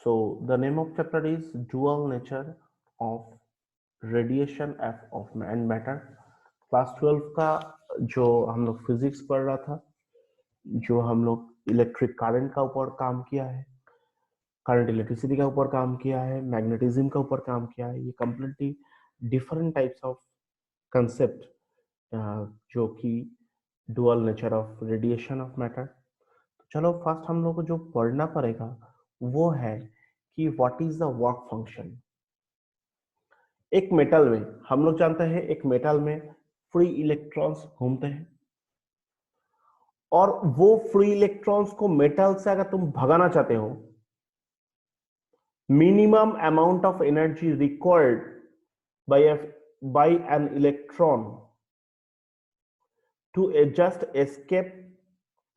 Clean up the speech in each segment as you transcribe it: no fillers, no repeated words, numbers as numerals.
So the name of chapter is dual nature of radiation of and matter. Class 12 का जो हम लोग physics पढ़ रहा था, जो हम लोग इलेक्ट्रिक करंट का ऊपर काम किया है, करंट इलेक्ट्रिसिटी का ऊपर काम किया है, मैग्नेटिज्म का ऊपर काम किया है, ये completely different types of concept जो कि dual nature of radiation of matter. तो चलो फर्स्ट हम लोग को जो पढ़ना पड़ेगा वो है कि what is the work function. एक मेटल में हम लोग जानते हैं एक मेटल में फ्री इलेक्ट्रॉन्स घूमते हैं और वो फ्री इलेक्ट्रॉन्स को मेटल से अगर तुम भगाना चाहते हो, minimum amount of energy required by an electron to just escape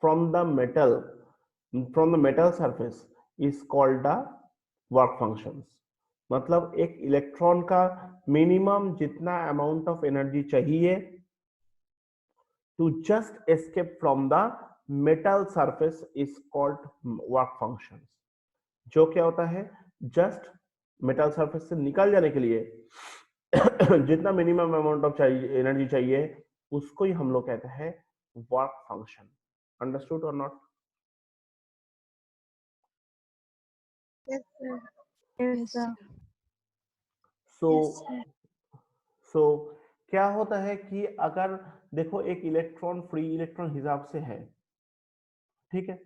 from the metal surface is called the work functions। मतलब एक इलेक्ट्रॉन का मिनिमम जितना अमाउंट ऑफ एनर्जी चाहिए to just escape from the metal surface is called work functions. जो क्या होता है, just metal surface से निकल जाने के लिए जितना मिनिमम अमाउंट ऑफ चाहिए एनर्जी चाहिए उसको ही हम लोग कहते हैं वर्क फंक्शन। अंडरस्टूड और not? Yes, sir. Yes, sir. So Yes, sir. सो क्या होता है कि अगर देखो एक इलेक्ट्रॉन फ्री इलेक्ट्रॉन हिसाब से है, ठीक है,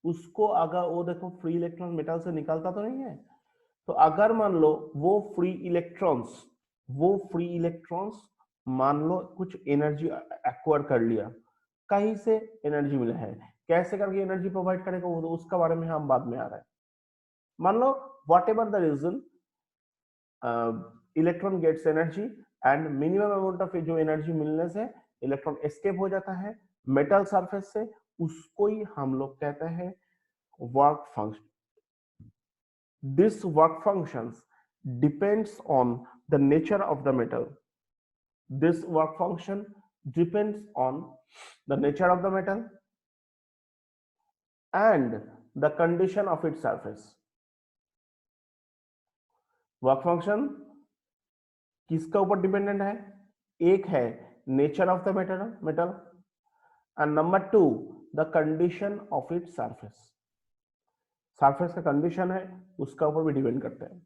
उसको अगर वो देखो फ्री इलेक्ट्रॉन मेटल से निकलता तो नहीं है, तो अगर मान लो वो फ्री इलेक्ट्रॉन्स मान लो कुछ एनर्जी एक्वायर कर लिया, कहीं से एनर्जी मिला है, कैसे करके एनर्जी प्रोवाइड करेगा वो उसका बारे में हम बाद में आ रहा है। मान लो whatever the reason electron gets energy and minimum amount of जो एनर्जी मिलने से इलेक्ट्रॉन एस्केप हो जाता है मेटल सरफेस से, उसको ही हम लोग कहते हैं work function. This work functions depends on the nature of the metal. This work function depends on the nature of the metal and the condition of its surface. Work function किसका ऊपर dependent है? एक है nature of the metal and number two the condition of its surface. Surface का condition है उसका ऊपर भी डिपेंड करता है।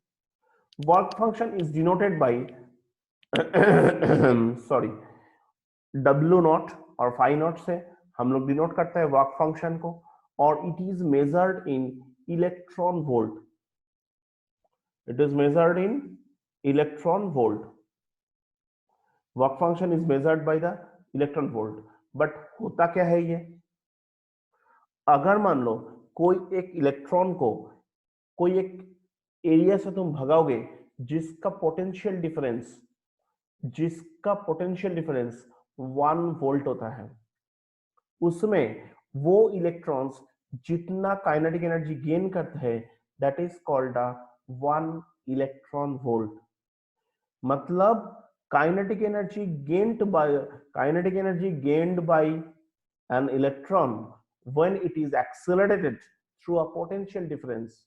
Work function is denoted by sorry W not और फाई नॉट से हम लोग डिनोट करते हैं वर्क फंक्शन को, और it is measured in electron volt. It is measured in electron volt. Work function is measured by the electron volt. But होता क्या है ये, अगर मान लो कोई एक इलेक्ट्रॉन को कोई एक एरिया से तुम भगाओगे जिसका पोटेंशियल डिफरेंस 1 वोल्ट होता है, उसमें वो इलेक्ट्रॉन्स जितना काइनेटिक एनर्जी गेन करते हैं that is called 1 electron volt. मतलब kinetic energy gained by an electron when it is accelerated through a potential difference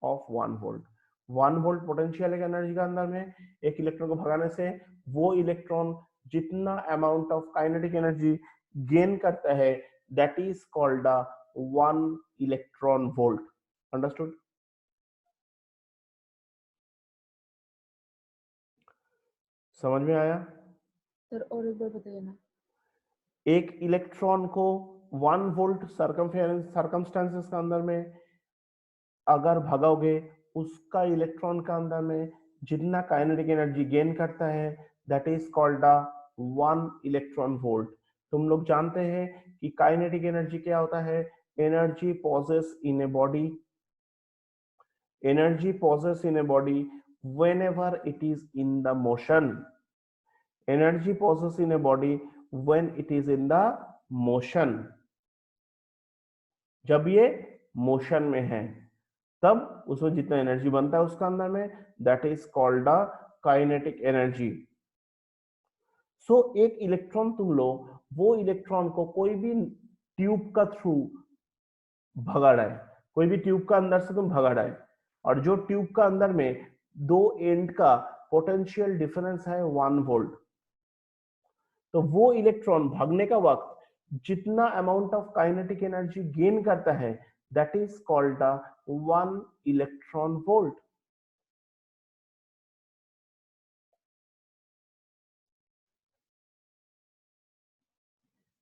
of 1 volt. 1 volt potential energy का अंदर में एक इलेक्ट्रॉन को भगाने से वो इलेक्ट्रॉन जितना amount of kinetic energy gain करता है that is called 1 electron volt. Understood? समझ में आया? सर और एक बार बताइए ना। एक इलेक्ट्रॉन को 1 वोल्ट सर्कमस्टेंसेस के अंदर में अगर भगाओगे, उसका इलेक्ट्रॉन का अंदर में जितना काइनेटिक एनर्जी गेन करता है that is called 1 electron volt. तुम लोग जानते हैं कि काइनेटिक एनर्जी क्या होता है? Energy possess in a body whenever it is in the motion। Energy possess in a body when it is in the motion। जब ये मोशन में है तब उसमें जितना एनर्जी बनता है उसका अंदर में that is called kinetic energy. So एक इलेक्ट्रॉन तुम लो, वो इलेक्ट्रॉन को कोई भी ट्यूब का थ्रू भगा रहा है, कोई भी ट्यूब का अंदर से तुम भगा रहे, और जो ट्यूब का अंदर में दो एंड का पोटेंशियल डिफरेंस है 1 वोल्ट, तो वो इलेक्ट्रॉन भागने का वक्त जितना amount of kinetic energy gain करता है, that is called the 1 electron volt.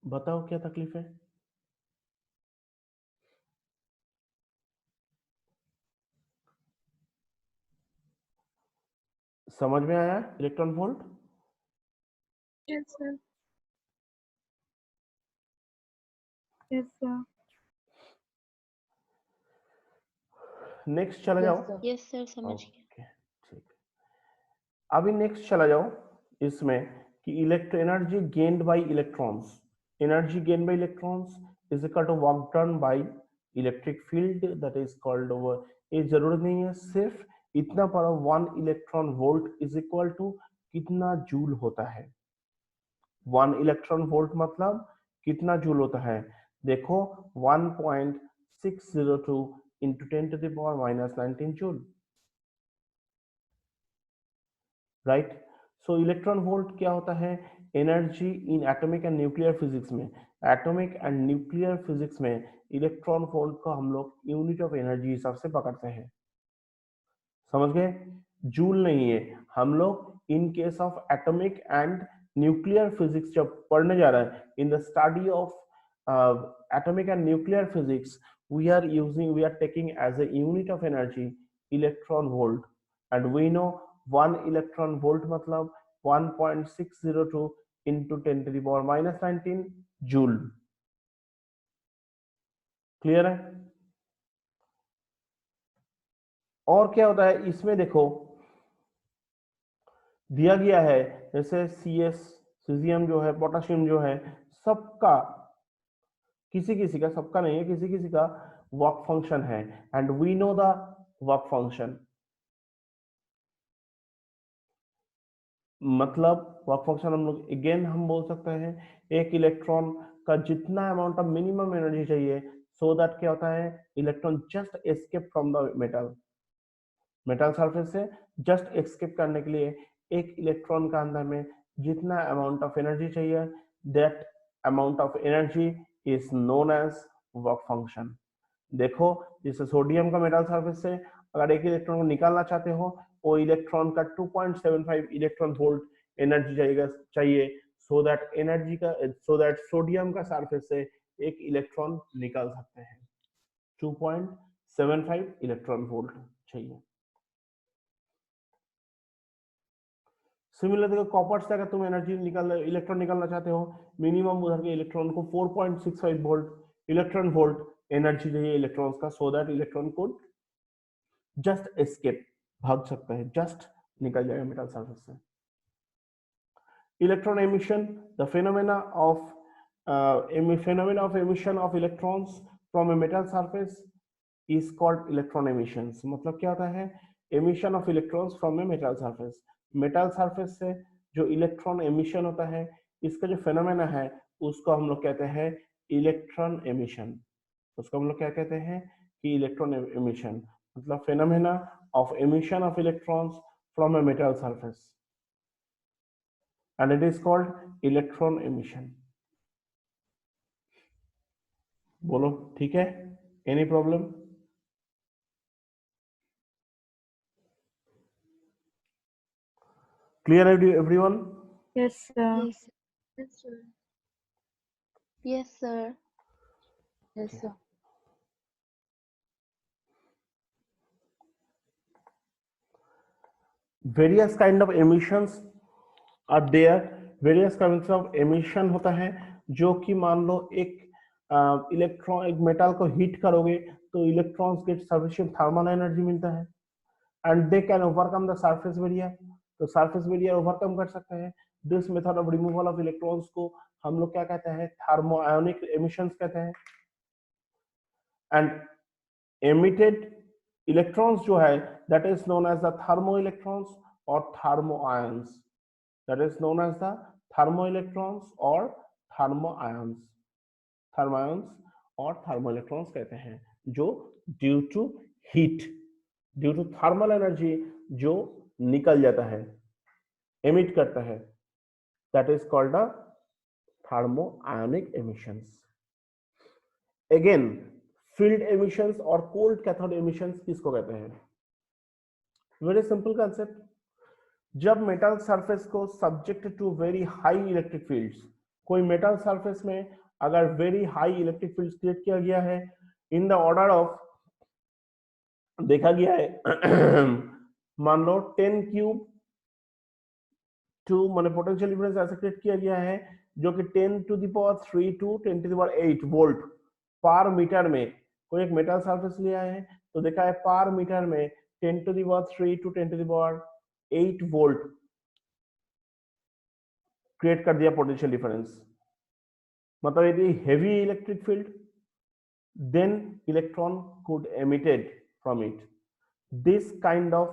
बताओ क्या तकलीफ है? समझ में आया electron volt? Yes, sir. Yes, sir. Next चला जाओ। यस सर, समझ गया। ओके, ठीक। अभी नेक्स्ट चला जाओ इसमें कि electro energy gained by electrons, energy gain by electrons is equal to work done by electric field that is called over. ये जरूरत नहीं है, सिर्फ इतना पढ़ो 1 electron volt is equal to कितना जूल होता है। 1 इलेक्ट्रॉन वोल्ट मतलब कितना जूल होता है? देखो 1.602 into 10 to the power minus 19 joule, right. So electron volt क्या होता है? Energy in atomic and nuclear physics में, एटॉमिक एंड न्यूक्लियर फिजिक्स में इलेक्ट्रॉन वोल्ट को हम लोग यूनिट ऑफ एनर्जी हिसाब से पकड़ते हैं। समझ गए? जूल नहीं है। हम लोग in case of atomic and nuclear physics जब पढ़ने जा रहे हैं, in the study of atomic and nuclear physics, we are taking as a unit of energy electron volt, and we know 1 electron volt मतलब 1.602 into 10 to the power minus 19 joule. Clear है? और क्या होता है इसमें? देखो दिया गया है जैसे CS, सीजियम जो है, पोटेशियम जो है, सबका किसी किसी का, सबका नहीं है, किसी किसी का वर्क फंक्शन है, and we know the work function. मतलब वर्क फंक्शन हम लोग अगेन हम बोल सकते हैं, एक इलेक्ट्रॉन का जितना अमाउंट ऑफ मिनिमम एनर्जी चाहिए, सो दैट क्या होता है, electron just escape from the metal, metal surface से जस्ट एस्केप करने के लिए एक इलेक्ट्रॉन का अंदर में जितना अमाउंट ऑफ एनर्जी चाहिए, that amount of energy is known as work function. देखो जैसे सोडियम का मेटल सरफेस से अगर एक इलेक्ट्रॉन को निकालना चाहते हो, वो इलेक्ट्रॉन का 2.75 इलेक्ट्रॉन वोल्ट एनर्जी चाहिए, सो दैट एनर्जी का, सो दैट सोडियम का सरफेस से एक इलेक्ट्रॉन निकाल सकते हैं। 2.75 इलेक्ट्रॉन वोल्ट चाहिए। सिमिलर देखो कॉपर से अगर तुम एनर्जी निकाल इलेक्ट्रॉन निकालना चाहते हो, मिनिमम उधर के इलेक्ट्रॉन को 4.65 वोल्ट इलेक्ट्रॉन वोल्ट एनर्जी चाहिए इलेक्ट्रॉन्स का, सो दैट इलेक्ट्रॉन को जस्ट एस्केप, भाग सकता है, जस्ट निकल जाएगा मेटल सरफेस से। Electron emission, the phenomena of emission of electrons from a metal surface is called electron emissions। मतलब क्या होता है? emission of electrons from a metal surface, metal surface से जो इलेक्ट्रॉन एमिशन होता है, इसका जो फेनोमेना है उसको हम लोग कहते हैं इलेक्ट्रॉन एमिशन। उसको हम लोग क्या कहते हैं कि इलेक्ट्रॉन एमिशन, मतलब phenomena of emission of electrons from a metal surface, and it is called electron emission। बोलो ठीक है? Any problem? Clear everyone? Yes, sir. Yes Yes, sir. Yes sir. Yes, sir. Various kind of emissions are there, various kinds of emission होता है, जो कि मान लो एक electron, एक मेटल को हीट करोगे तो electrons get sufficient thermal energy मिलता है, and they can overcome the surface barrier. तो सरफेस बैरियर ओवरकम कर सकते हैं। This method of removal of electrons को हम लोग क्या कहते हैं? थर्मो आयोनिक एमिशंस कहते हैं। एंड एमिटेड इलेक्ट्रॉन्स जो है that is known as the thermo electrons और thermo ions, that is known as the thermo electrons और थर्मो आयंस, थर्मो आयंस और थर्मो इलेक्ट्रॉन्स कहते हैं। जो due to heat, due to thermal energy जो निकल जाता है, एमिट करता है, that is called a thermo ionic emissions. Again field emissions और कोल्ड कैथोड एमिशंस किसको कहते हैं? Very simple concept. जब मेटल सरफेस को subject to very high electric fields, कोई मेटल सरफेस में अगर very high electric fields create किया गया है इन द ऑर्डर ऑफ, देखा गया है मान लो 10 क्यूब टू मैंने पोटेंशियल डिफरेंस ऐसे क्रिएट किया गया है जो कि 10 to the power 3 to 10 to the power 8 volt per metre में कोई एक मेटल सरफेस लिया है, तो देखा है पर मीटर में 10 to the power 3 to 10 to the power 8 volt create कर दिया पोटेंशियल डिफरेंस। मतलब यदि heavy electric field then electron could emitted from it. This kind of,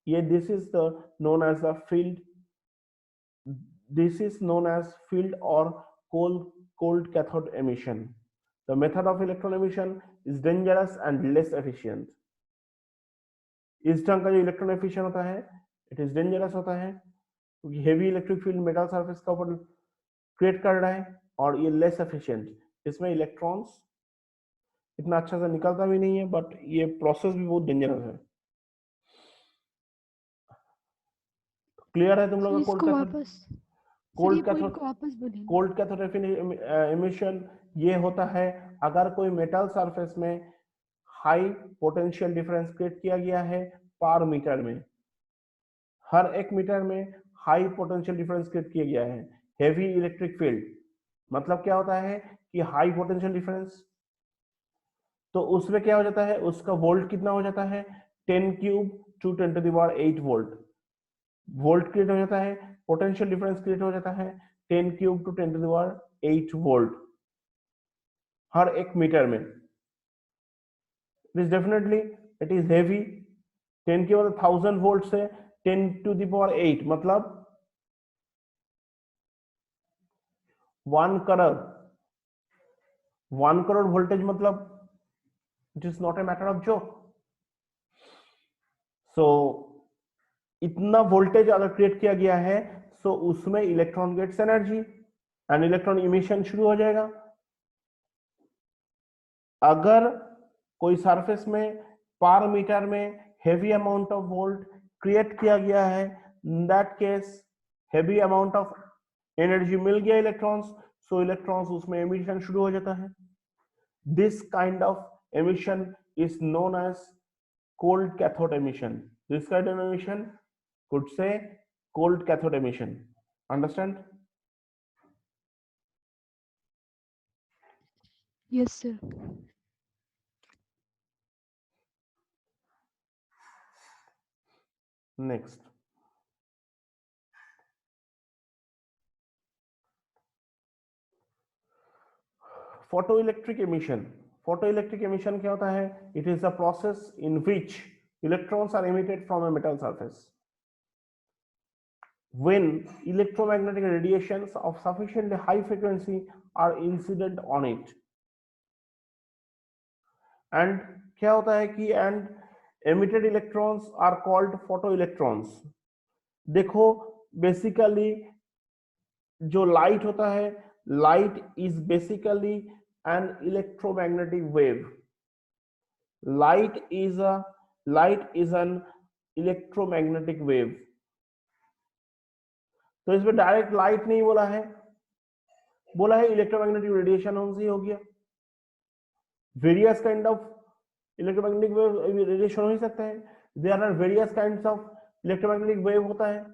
yeah, this is the known as the field, this is known as field or cold cathode emission. The method of electron emission is dangerous and less efficient. इस ढंग का जो electron efficient होता है it is dangerous होता है क्योंकि heavy electric field metal surface का ऊपर क्रिएट कर रहा है, और ये लेस एफिशिएंट, इसमें इलेक्ट्रॉन्स इतना अच्छा से निकलता भी नहीं है, बट ये प्रोसेस भी बहुत डेंजरस है। क्लियर है तुम लोग? कोल्ड कैथोड एमिशन ये होता है अगर कोई मेटल सरफेस में हाई पोटेंशियल डिफरेंस क्रिएट किया गया है पर मीटर में, हर एक मीटर में हाई पोटेंशियल डिफरेंस क्रिएट किया गया है, हेवी इलेक्ट्रिक फील्ड, मतलब क्या होता है कि हाई पोटेंशियल डिफरेंस, तो उसमें क्या हो जाता है, उसका वोल्ट कितना हो जाता है 10 cube to 10 to the power 8 volt, volt create हो जाता है, पोटेंशियल डिफरेंस क्रिएट हो जाता है 10 cube to 10 to the power 8 volt हर एक मीटर में। It is definitely it is heavy, 10 की मतलब 1000 वोल्ट से 10 टू द पावर 8 मतलब 1 करोड़, 1 करोड़ वोल्टेज, मतलब it is not a matter of joke. So इतना वोल्टेज अगर क्रिएट किया गया है सो उसमें electron gets energy and electron emission शुरू हो जाएगा। अगर कोई सरफेस में पर मीटर में heavy amount of volt create किया गया है, in that case heavy amount of energy मिल गया इलेक्ट्रॉन्स, सो इलेक्ट्रॉन्स उसमें एमिशन शुरू हो जाता है। This kind of emission is known as cold cathode emission. This kind of emission could say cold cathode emission. Understand? Yes, sir. Next. Photoelectric emission. Photoelectric emission क्या होता है? It is a process in which electrons are emitted from a metal surface. When electromagnetic radiations of sufficiently high frequency are incident on it. And क्या होता है कि and emitted electrons are called photoelectrons. देखो basically जो light होता है, light is basically an electromagnetic wave. Light is an electromagnetic wave. तो इसमें डायरेक्ट लाइट नहीं बोला है, बोला है इलेक्ट्रोमैग्नेटिक रेडिएशन से हो गया। Various kind of electromagnetic wave radiation हो ही सकता है, there are various kinds of electromagnetic wave होता है।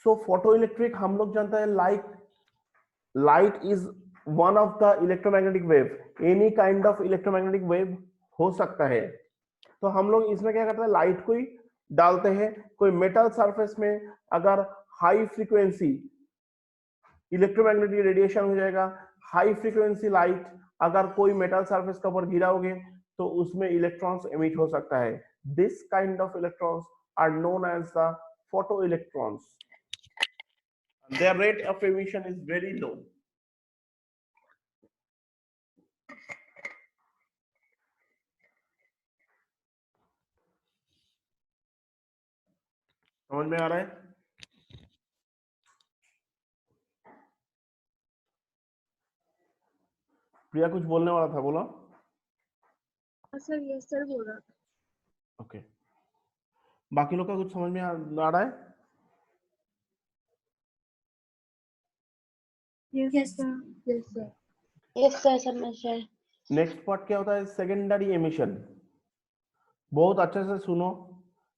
सो फोटोइलेक्ट्रिक हम लोग जानते हैं light is one of the electromagnetic wave, any kind of electromagnetic wave हो सकता है। तो हम लोग इसमें क्या करते हैं, लाइट को ही डालते हैं, कोई मेटल सरफेस में अगर हाई फ्रीक्वेंसी इलेक्ट्रोमैग्नेटिक रेडिएशन हो जाएगा, हाई फ्रीक्वेंसी लाइट अगर कोई मेटल सरफेस के ऊपर गिराओगे तो उसमें इलेक्ट्रॉन्स एमिट हो सकता है। This kind of electrons are known as the photo electrons. Their rate of emission is very low. समझ में आ रहा है? प्रिया कुछ बोलने वाला था, बोला। सर यस सर बोल रहा था। ओके, बाकी लोग का कुछ समझ में आ रहा है? Yes sir. Yes sir. Yes sir, समझ रहे। नेक्स्ट पार्ट क्या होता है? Secondary emission. बहुत अच्छे से सुनो,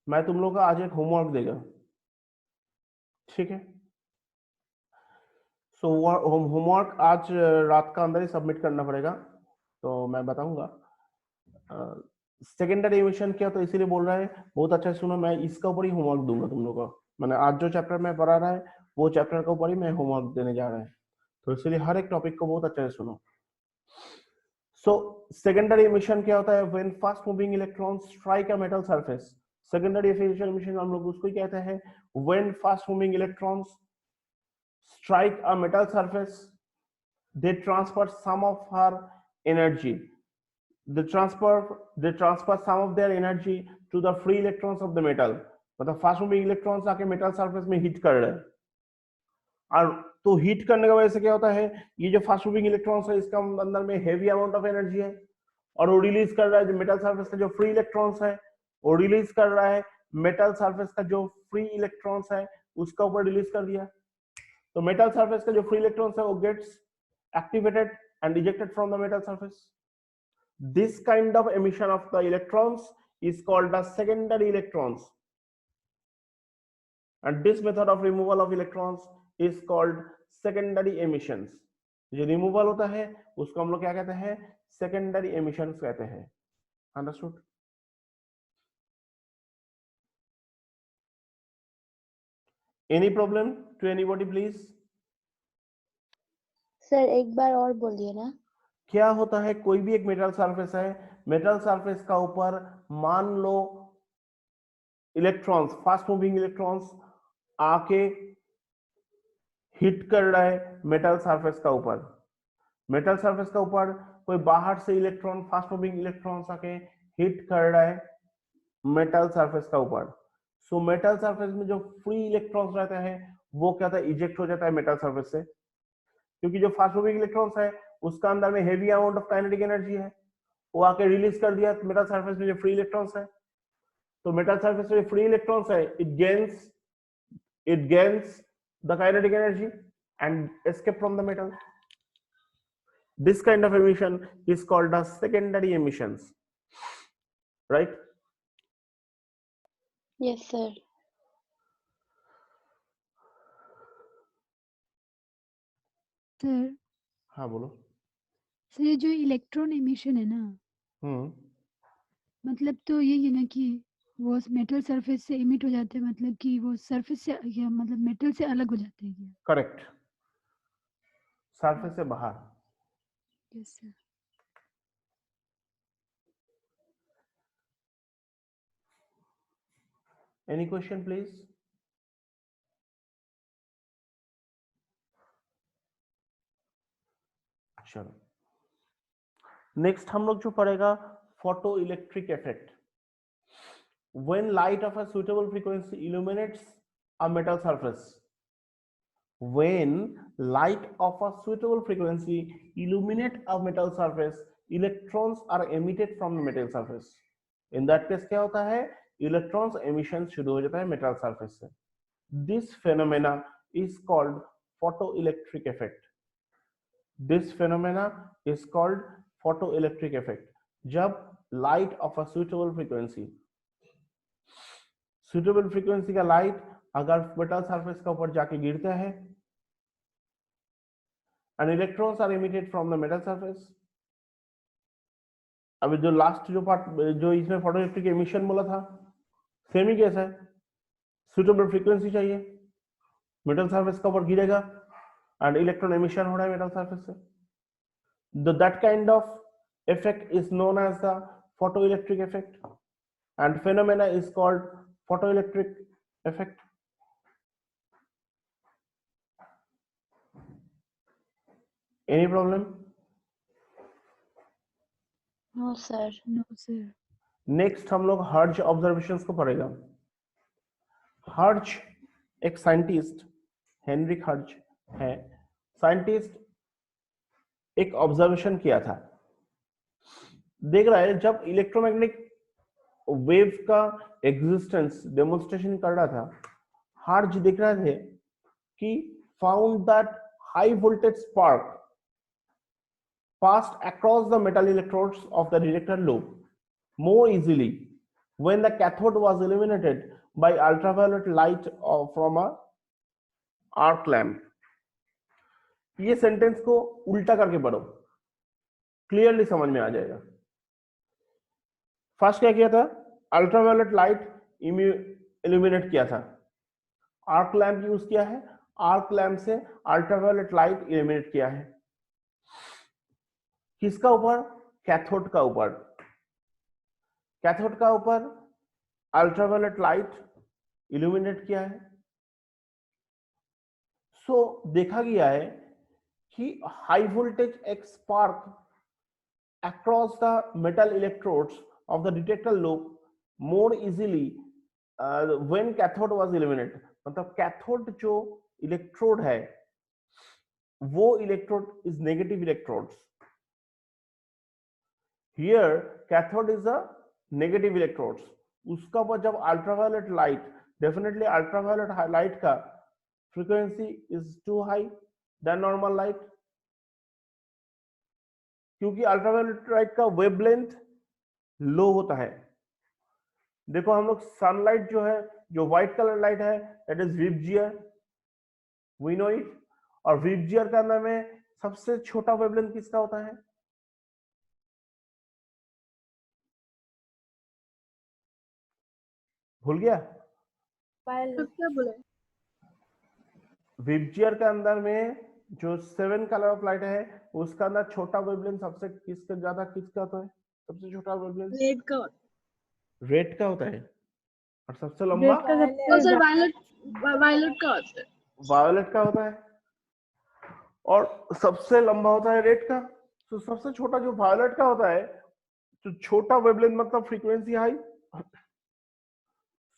मैं तुम लोग का आज एक होमवर्क देगा, ठीक है? सो होमवर्क आज रात का अंदर ही सबमिट करना पड़ेगा, तो मैं बताऊंगा सेकेंडरी एमिशन क्या, तो इसीलिए बोल रहा है बहुत अच्छा सुनो, मैं इसका ऊपर ही होमवर्क दूंगा तुम लोग को। मैंने आज जो चैप्टर में पढ़ा रहा है वो चैप्टर के ऊपर ही मैं होमवर्क देने जा रहा है, तो इसलिए हर एक टॉपिक को बहुत अच्छे से सुनो। सो सेकेंडरी एमिशन क्या होता है? When fast moving electrons strike a metal surface. Secondary emission हम लोग उसको कहते हैं when fast moving electrons strike a metal surface, they transfer some of her energy. They transfer some of their energy to the free electrons of the metal. मतलब fast moving electrons आके metal surface में hit कर रहे हैं, और तो hit करने की वजह से क्या होता है, ये जो फास्ट मूविंग इलेक्ट्रॉन्स है इसका अंदर में हेवी अमाउंट ऑफ एनर्जी है, और वो रिलीज कर रहा है जो मेटल सरफेस का जो फ्री इलेक्ट्रॉन्स है, वो रिलीज कर रहा है मेटल सरफेस का जो फ्री इलेक्ट्रॉन्स है उसका ऊपर रिलीज कर दिया। तो मेटल सरफेस का जो फ्री इलेक्ट्रॉन्स है वो gets activated and ejected from the metal surface. This kind of emission of the electrons is called the secondary electrons, and this method of removal of electrons is called secondary emissions. जो removal होता है उसको हम लोग क्या कहते हैं? Secondary emissions कहते हैं। Understood? Any problem to anybody please? Sir एक बार और बोलिए ना। क्या होता है, कोई भी एक मेटल सरफेस है, मेटल सरफेस का ऊपर मान लो इलेक्ट्रॉन्स, फास्ट मूविंग इलेक्ट्रॉन्स आके हिट कर रहा है मेटल सरफेस का ऊपर। मेटल सरफेस का ऊपर कोई बाहर से इलेक्ट्रॉन, फास्ट मूविंग इलेक्ट्रॉन्स आके हिट कर रहा है मेटल सरफेस का ऊपर। सो मेटल सरफेस में जो फ्री इलेक्ट्रॉन्स रहते हैं वो क्या था, इजेक्ट हो जाता है मेटल सरफेस से, क्योंकि जो फास्ट मूविंग इलेक्ट्रॉन्स है उसका अंदर में heavy amount of kinetic energy है, वो आके रिलीज कर दिया मेटल सरफेस में जो फ्री इलेक्ट्रॉन्स है। तो मेटल सरफेस में जो फ्री इलेक्ट्रॉन्स है it gains the kinetic energy and escape from the metal. This kind of emission is called as secondary emissions, right? Yes sir. Sir हाँ बोलो। Sir ये जो इलेक्ट्रॉन एमिशन है ना, मतलब तो ये है ना कि वो मेटल सरफेस से इमिट हो जाते हैं, मतलब कि वो सरफेस से या मतलब मेटल से अलग हो जाते हैं क्या? करेक्ट, सरफेस से बाहर। Yes sir. Any question please? चलो नेक्स्ट हम लोग जो पढ़ेगा photo electric effect. When light of a suitable frequency illuminates a metal surface, when light of a suitable frequency illuminate a metal surface, electrons are emitted from the metal surface. In that case क्या होता है, electrons emission शुरू हो जाता है metal surface से। This phenomena is called photoelectric effect. This phenomena is called photoelectric effect. जब light of a suitable frequency का लाइट अगर मेटल सरफेस का ऊपर जाके गिरता है, and electrons are emitted from the metal surface. अभी जो लास्ट जो पार्ट जो इसमें फोटोइलेक्ट्रिक एमिशन बोला था, सेम ही केस है, सुटेबल फ्रीक्वेंसी चाहिए, मेटल सरफेस का ऊपर गिरेगा एंड इलेक्ट्रॉन एमिशन हो रहा है मेटल सरफेस से, that kind of effect is known as the photoelectric effect and phenomena is called photoelectric effect. Any problem? No, sir. No sir. Next हम लोग हर्ज ऑब्जर्वेशंस को पढ़ेगा। हर्ज एक साइंटिस्ट, हेनरिक हर्ज है, साइंटिस्ट एक ऑब्जर्वेशन किया था, देख रहा है जब इलेक्ट्रोमैग्नेटिक वेव का एग्जिस्टेंस डेमोन्स्ट्रेशन कर रहा था, हर्ज देख रहे थे कि found that high voltage spark passed across the metal electrodes of the detector loop more easily when the cathode was illuminated by ultraviolet light from a arc lamp. ये सेंटेंस को उल्टा करके पढ़ो, क्लियरली समझ में आ जाएगा। फर्स्ट क्या किया था, अल्ट्रावायलेट लाइट इल्यूमिनेट किया था, आर्क लैंप यूज किया है, आर्क लैंप से अल्ट्रावायलेट लाइट इल्यूमिनेट किया है, किसका ऊपर, कैथोड का ऊपर, कैथोड का ऊपर अल्ट्रावायलेट लाइट इल्यूमिनेट किया है। सो देखा गया है कि हाई वोल्टेज एक spark across the metal electrodes of the detector loop more easily when cathode was illuminate, मतलब कैथोड जो इलेक्ट्रोड है वो electrode is negative electrodes, here cathode is a negative electrodes, उसका पर जब ultraviolet light, definitely ultraviolet light का frequency is too high than normal light, क्योंकि ultraviolet light का वेवलेंथ लो होता है। देखो हम लोग सनलाइट जो है, जो व्हाइट कलर लाइट है that is VIBGYOR, we know it, और विबजियर का अंदर में सबसे छोटा वेवलेंथ किसका होता है, भूल गया, क्या बोले? विबजियर के अंदर में जो 7 कलर ऑफ लाइट है उसका अंदर छोटा वेवलेंथ सबसे किसका ज्यादा, किसका होता है सबसे छोटा वेवलेंथ, रेड का। रेड का होता है, और सबसे लंबा सर वायलेट, वायलेट का होता है। वायोलेट का होता है, और सबसे लंबा होता है रेड का। तो सबसे छोटा जो वायोलेट का होता है, तो छोटा वेवलेंथ मतलब फ्रीक्वेंसी हाई,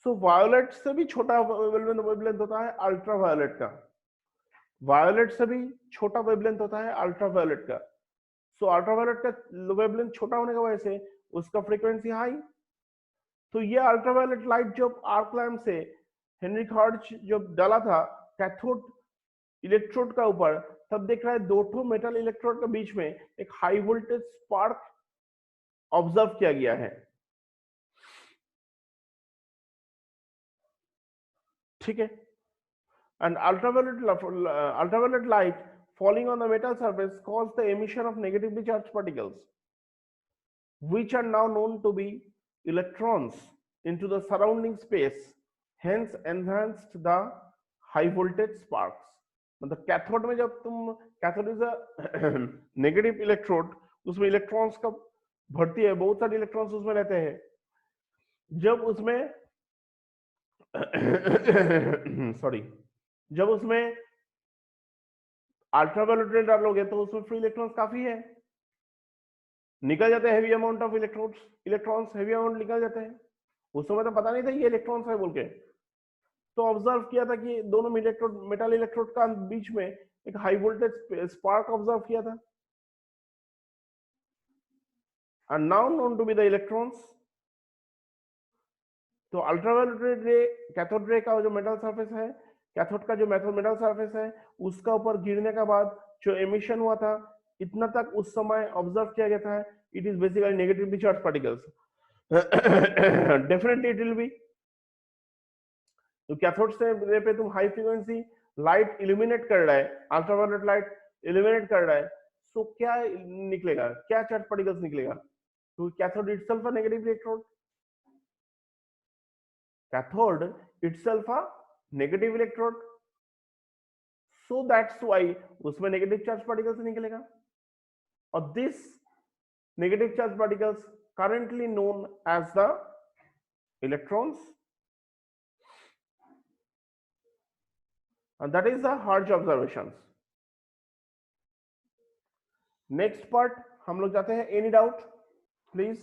सो वायोलेट से भी छोटा वेवलेंथ होता है अल्ट्रावायलेट का, वायोलेट से भी छोटा वेवलेंथ होता है अल्ट्रावायलेट का। सो अल्ट्रावायलेट का वेवलेंथ छोटा होने की वजह से उसका फ्रीक्वेंसी हाई। तो ये अल्ट्रावायलेट लाइट जब आर्क लैंप से हेनरिक हर्ट्ज जब डाला था कैथोड इलेक्ट्रोड का ऊपर, तब देख रहा है दो ठो मेटल इलेक्ट्रोड के बीच में एक हाई वोल्टेज स्पार्क ऑब्जर्व किया गया है, ठीक है। And ultraviolet light falling on the metal surface cause the emission of negatively charged particles, which are now known to be electrons, into the surrounding space, hence enhanced the high voltage sparks. मतलब cathode में जब तुम, cathode is a negative electrode, उसमें electrons का भर्ती है, बहुत सारे इलेक्ट्रॉन्स उसमें रहते हैं, जब उसमें सॉरी जब उसमें अल्ट्रावायलेट रे डालोगे तो उसमें फ्री इलेक्ट्रॉन्स काफी है, निकल जाते हैं heavy amount of electrons heavy amount निकल जाते हैं। उस समय तो पता नहीं था ये इलेक्ट्रॉन्स है बोल के, तो ऑब्जर्व किया था कि दोनों मेटल इलेक्ट्रोड का बीच में एक हाई वोल्टेज स्पार्क ऑब्जर्व किया था, and now known to be the electrons. तो अल्ट्रावायलेट रे, कैथोड रे का जो मेटल सरफेस है, कैथोड का जो मेटल सरफेस है उसका ऊपर गिरने के बाद जो एमिशन हुआ था, इतना तक उस समय ऑब्जर्व किया गया था, it is basically negatively charge particles, definitely it will be. तो कैथोड से रे पे तुम हाई फ्रीक्वेंसी लाइट इल्यूमिनेट कर रहा है, अल्ट्रावायलेट लाइट इल्यूमिनेट कर रहा है, तो क्या निकलेगा, क्या चार्ज पार्टिकल्स निकलेगा, तो cathode itself a negative electrode, cathode itself a negative electrode, so that's why उसमें negative charge particles निकलेगा, और this negative charge particles currently known as the electrons, and that is the Hertz observations. Next part हम लोग जाते हैं. Any doubt please?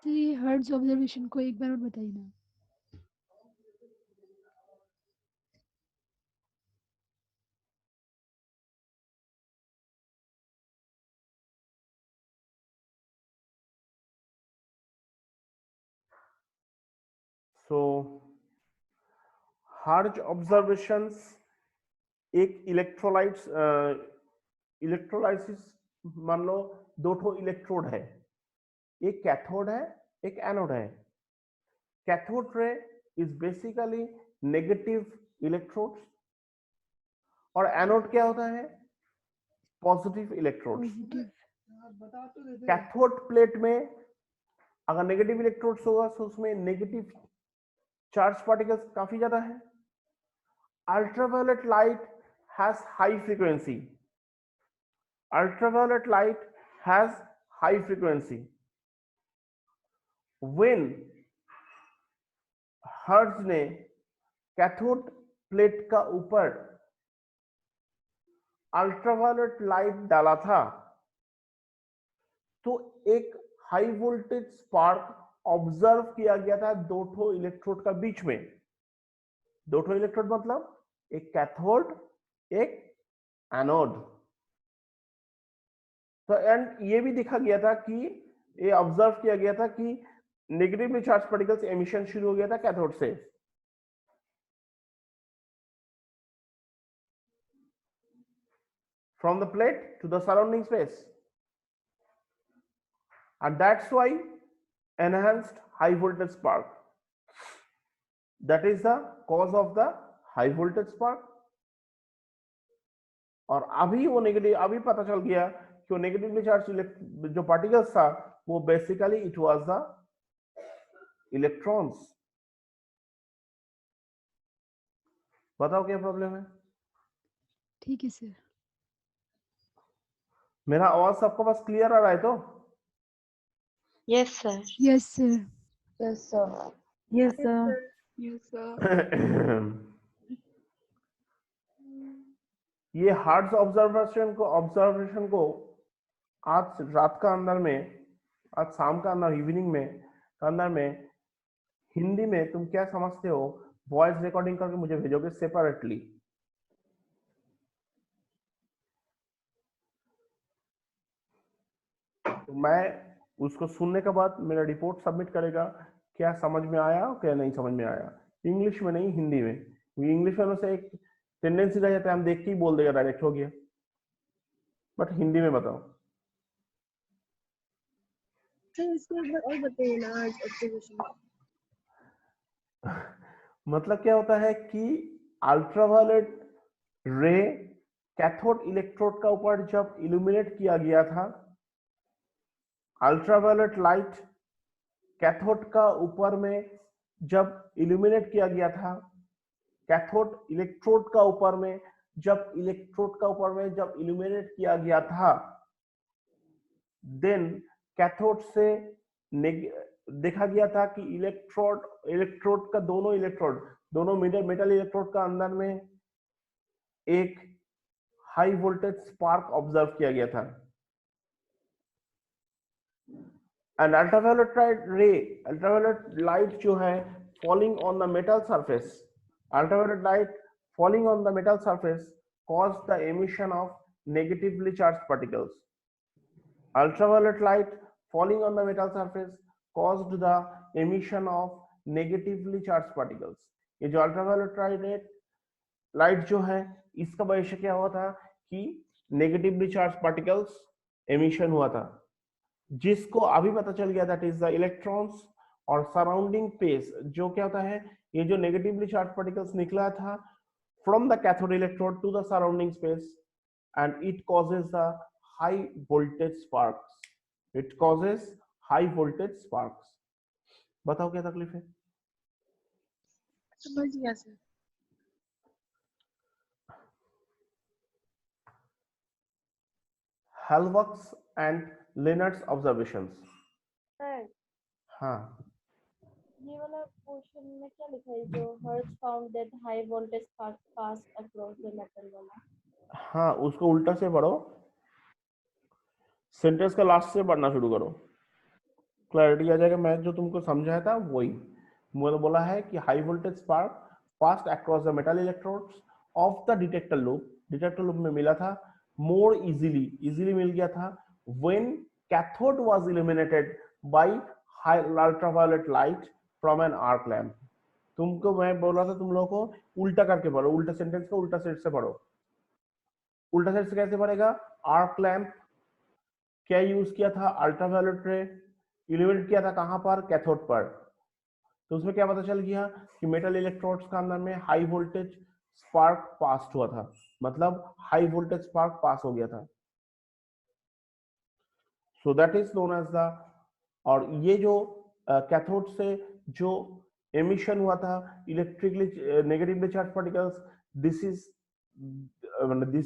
ये hertz observation को एक बार और बताइए ना. So Hertz observations एक इलेक्ट्रोलाइसिस, मान लो दो ठो इलेक्ट्रोड है, एक कैथोड है एक एनोड है. Cathode ray is basically negative electrodes और एनोड क्या होता है? Positive electrodes. कैथोड प्लेट में अगर नेगेटिव इलेक्ट्रोड्स होगा तो उसमें नेगेटिव चार्ज पार्टिकल्स काफी ज्यादा है. Ultraviolet light has high frequency. Ultraviolet light has high frequency. When hertz ने कैथोड प्लेट का ऊपर अल्ट्रावायलेट लाइट डाला था तो एक हाई वोल्टेज स्पार्क ऑब्जर्व किया गया था दो ठो इलेक्ट्रोड का बीच में. दो ठो इलेक्ट्रोड मतलब एक कैथोड एक एनोड. तो एंड ये भी देखा गया था कि ये ऑब्जर्व किया गया था कि नेगेटिवली चार्ज पार्टिकल्स एमिशन शुरू हो गया था कैथोड से. From the plate to the surrounding space, and that's why enhanced high voltage spark, that is the cause of the high voltage spark. और अभी वो नेगेटिव, अभी पता चल गया कि वो नेगेटिवली चार्ज जो पार्टिकल्स था वो basically it was the electrons. बताओ क्या प्रॉब्लम है? ठीक है सर. मेरा आवाज सबको बस क्लियर आ रहा है तो? Yes, sir. Yes sir. Yes, sir. Yes, sir. Yes, sir. ये हार्ट्ज ऑब्जर्वेशन को आज रात का अंदर में, आज शाम का अंदर, इवनिंग में अंदर में हिंदी में तुम क्या समझते हो वॉइस रिकॉर्डिंग करके मुझे भेजोगे सेपरेटली. तो मैं उसको सुनने के बाद मेरा रिपोर्ट सबमिट करेगा क्या समझ में आया और क्या नहीं समझ में आया. इंग्लिश में नहीं, हिंदी में. इंग्लिश में से एक टेंडेंसी रह जाता है हम देख के ही बोल देगा डायरेक्ट हो गया, बट हिंदी में बताओ. और बताइए ना ऑब्जर्वेशन. मतलब क्या होता है कि अल्ट्रावायलेट रे कैथोड इलेक्ट्रोड का ऊपर जब इल्यूमिनेट किया गया था, अल्ट्रावायलेट लाइट कैथोड का ऊपर में जब इल्यूमिनेट किया गया था, कैथोड इलेक्ट्रोड का ऊपर में जब इल्यूमिनेट किया गया था, देन कैथोड से देखा गया था कि इलेक्ट्रोड का दोनों मेटल इलेक्ट्रोड का अंदर में एक हाई वोल्टेज स्पार्क ऑब्जर्व किया गया था. एंड अल्ट्रावायलेट लाइट जो है falling on the metal surface, ultraviolet light falling on the metal surface caused the emission of negatively charged particles. Ultraviolet light falling on the metal surface caused the emission of negatively charged particles. ये जो ultraviolet light जो है इसका वजह से क्या हुआ था कि negatively charged particles emission हुआ था, जिसको अभी पता चल गया that is the electrons और सराउंडिंग स्पेस. जो क्या होता है, ये जो नेगेटिवली चार्ज पार्टिकल्स निकला था from the cathode electrode to the surrounding space and it causes the high voltage sparks. It causes high voltage sparks. बताओ क्या तकलीफ है? समझ गया sir. Hallwachs and Lenard's observations. Sir हाँ, ये वाला क्वेश्चन में क्या लिखा है जो Hertz found that high voltage spark pass across the metal वाला? हाँ, उसको उल्टा से पढ़ो, सेंटेंस का लास्ट से पढ़ना शुरू करो, क्लैरिटी आ जाएगा। मैं जो तुमको समझाया था वही मैंने बोला है कि high voltage spark past across the metal electrodes of the detector loop. Detector loop में मिला था मोर इजीली मिल गया था when cathode was illuminated by ultraviolet light from an arc lamp. तुमको मैं बोल रहा था तुम लोगों को उल्टा करके पढ़ो, उल्टा सेंटेंस को उल्टा सेट से पढ़ो। उल्टा सेट से कैसे पढ़ेगा? आर्क लैम्प क्या यूज किया था? अल्ट्रावायलेट रे इल्यूमिनेट किया था कहां पर? कैथोड पर। तो उसमें क्या पता चल गया कि मेटल इलेक्ट्रोड्स का अंदर में हाई वोल्टेज स्पार्क पास हुआ था, मतलब हाई वोल्टेज स्पार्क पास हो गया था। So that is known as the, और ये जो कैथोड से जो एमिशन हुआ था electrically negatively charge particles, this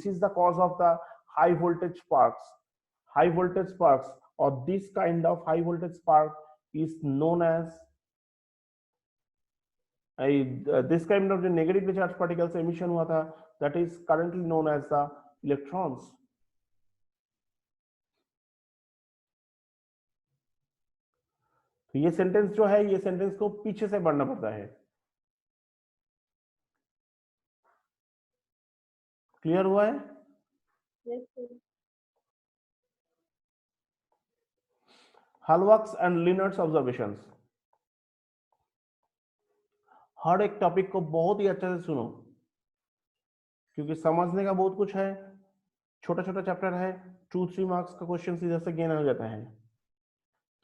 is the cause of the high voltage sparks. High voltage sparks और this kind of high voltage spark is known as this kind of the negatively charged particles emission हुआ था, that is currently known as the electrons. तो ये sentence जो है, ये sentence को पीछे से पढ़ना पड़ता है। क्लियर हुआ है? Yes sir. Hallwachs and Lenard's observations. हर एक टॉपिक को बहुत ही अच्छे से सुनो, क्योंकि समझने का बहुत कुछ है, छोटा छोटा चैप्टर है, 2-3 मार्क्स का क्वेश्चन इधर से गेन हो जाता है।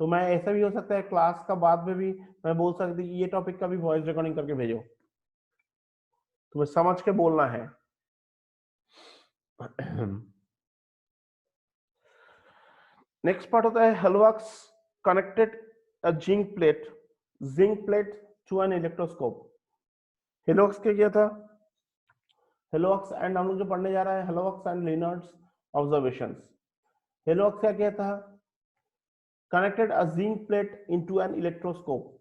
तो मैं ऐसा भी हो सकता है क्लास का बाद में भी मैं बोल सकती कि ये टॉपिक का भी वॉइस रिकॉर्डिंग करके भेजो, तुम्हें समझ के बोलना है। नेक्स्ट पार्ट होता है Hallwachs connected a zinc plate to an electroscope. Hallwachs क्या किया था? हेलवक्स एंड हम लोग जो पढ़ने जा रहे हैं हेलवक्स एंड लिनर्ट्स ऑब्जर्वेशंस। हेलवक्स क्या किया था? Connected a zinc plate into an electroscope.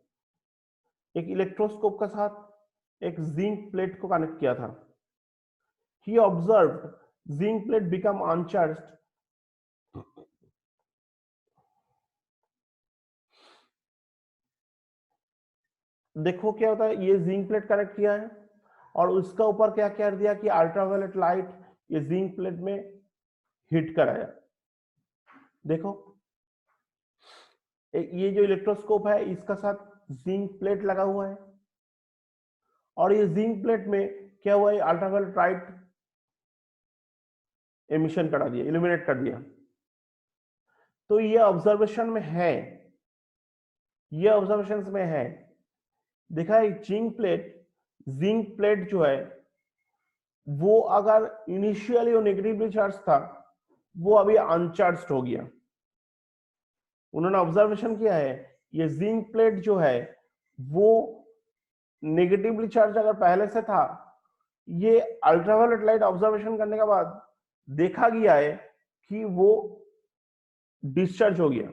एक इलेक्ट्रोस्कोप के साथ एक जिंक प्लेट को कनेक्ट किया था। He observed zinc plate become uncharged. देखो क्या होता है, ये जिंक प्लेट कनेक्ट किया है और उसका ऊपर क्या कर दिया कि अल्ट्रावायलेट लाइट ये जिंक प्लेट में हिट कराया। देखो ये जो इलेक्ट्रोस्कोप है इसका साथ जिंक प्लेट लगा हुआ है और ये जिंक प्लेट में क्या हुआ है, अल्ट्रावायलेट लाइट एमिशन करा दिया, इल्यूमिनेट कर दिया। तो ये ऑब्जर्वेशन में है, ये ऑब्जर्वेशन में है। देखा है जिंक प्लेट जो है वो अगर इनिशियली वो नेगेटिवली चार्ज था, वो अभी अनचार्ज हो गया। उन्होंने ऑब्जर्वेशन किया है ये जिंक प्लेट जो है वो नेगेटिवली चार्ज अगर पहले से था, ये अल्ट्रावायलेट लाइट ऑब्जर्वेशन करने के बाद देखा गया है कि वो डिस्चार्ज हो गया।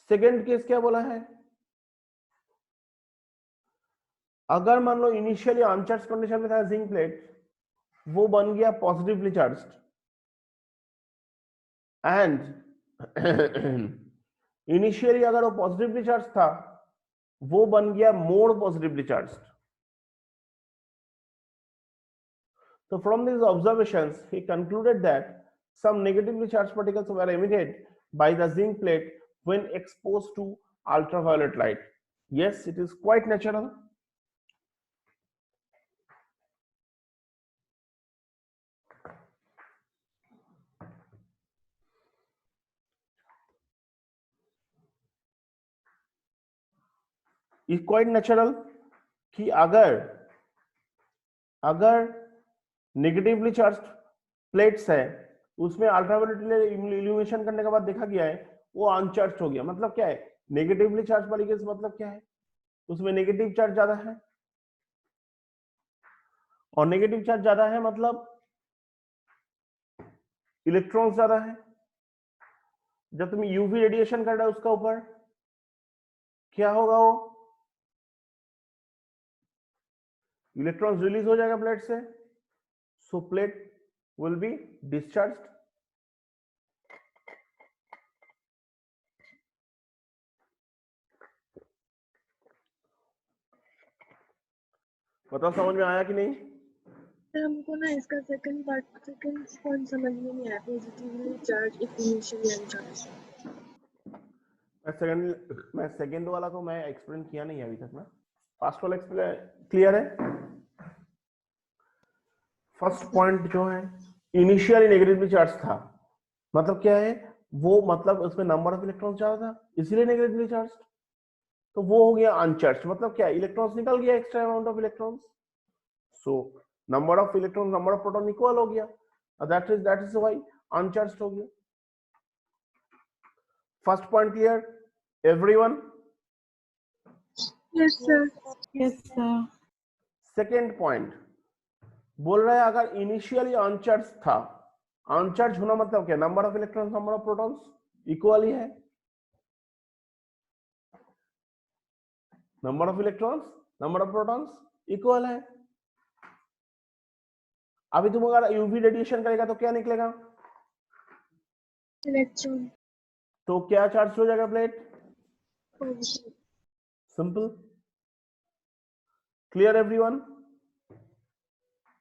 सेकेंड केस क्या बोला है? अगर मान लो इनिशियली अनचार्ज कंडीशन में था जिंक प्लेट, वो बन गया पॉजिटिवली चार्ज्ड एंड इनिशियली अगर वो पॉजिटिवली चार्ज था वो बन गया more positively charged. So from these observations, he concluded that some negatively charged particles were emitted by the zinc plate when exposed to ultraviolet light. Yes, it is quite natural. It's quite natural कि अगर negatively charged plates है उसमें ultraviolet illumination करने के बाद देखा गया है वो अनचार्ज हो गया। मतलब क्या है, नेगेटिवली चार्ज वाली केस मतलब क्या है, उसमें नेगेटिव चार्ज ज्यादा है, और नेगेटिव चार्ज ज्यादा है मतलब इलेक्ट्रॉन्स ज्यादा है। जब तुम यूवी रेडिएशन कर रहे हो उसका ऊपर क्या होगा, वो इलेक्ट्रॉन्स रिलीज हो जाएगा प्लेट से, सो प्लेट विल बी डिस्चार्ज्ड। बताओ समझ में आया कि नहीं? हमको ना इसका सेकंड पॉइंट समझ में नहीं आया, पॉजिटिवली चार्ज इनिशियली अनचार्ज। मैं सेकंड वाला को मैं एक्सप्लेन किया नहीं है अभी तक ना, फर्स्ट वाला एक्सप्लेन क्लियर है। फर्स्ट पॉइंट जो है इनिशियली नेगेटिवली चार्ज था, मतलब क्या है वो, मतलब उसमें नंबर ऑफ इलेक्ट्रॉन ज्यादा था इसीलिए नेगेटिवली चार्ज, तो वो हो गया अनचार्ज। मतलब क्या, इलेक्ट्रॉन्स निकल गया, extra amount of electrons, so number of electron number of proton equal हो गया, दैट इज व्हाई अनचार्ज हो गया। First point clear everyone? Yes sir. Yes sir. Second point बोल रहा है अगर इनिशियली अनचार्ज था, अनचार्ज होना मतलब क्या, number of electrons number of protons equal ही है, number of electrons number of protons equal है। अभी तुम अगर यूवी रेडिएशन करेगा तो क्या निकलेगा, इलेक्ट्रॉन तो क्या चार्ज हो जाएगा plate, positive. Simple. Clear everyone?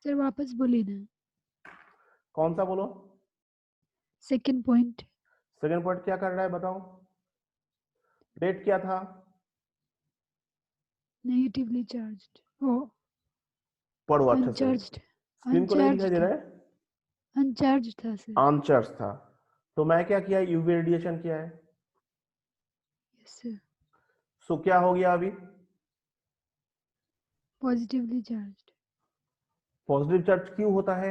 Sir वापस बोलिए ना, कौन सा बोलो? Second point. सेकंड पॉइंट क्या कर रहा है बताओ, प्लेट क्या था, नेगेटिवली चार्ज्ड, ओ पढ़ो अच्छे से, अनचार्ज्ड, स्क्रीन को नहीं दिखाई अनचार्ज्ड दे था, रहा है, अनचार्ज्ड था सर। अनचार्ज था। तो मैं क्या किया, यूवी रेडिएशन किया है, यस सर। सो क्या हो गया अभी, पॉजिटिवली चार्ज्ड। पॉजिटिव चार्ज क्यों होता है,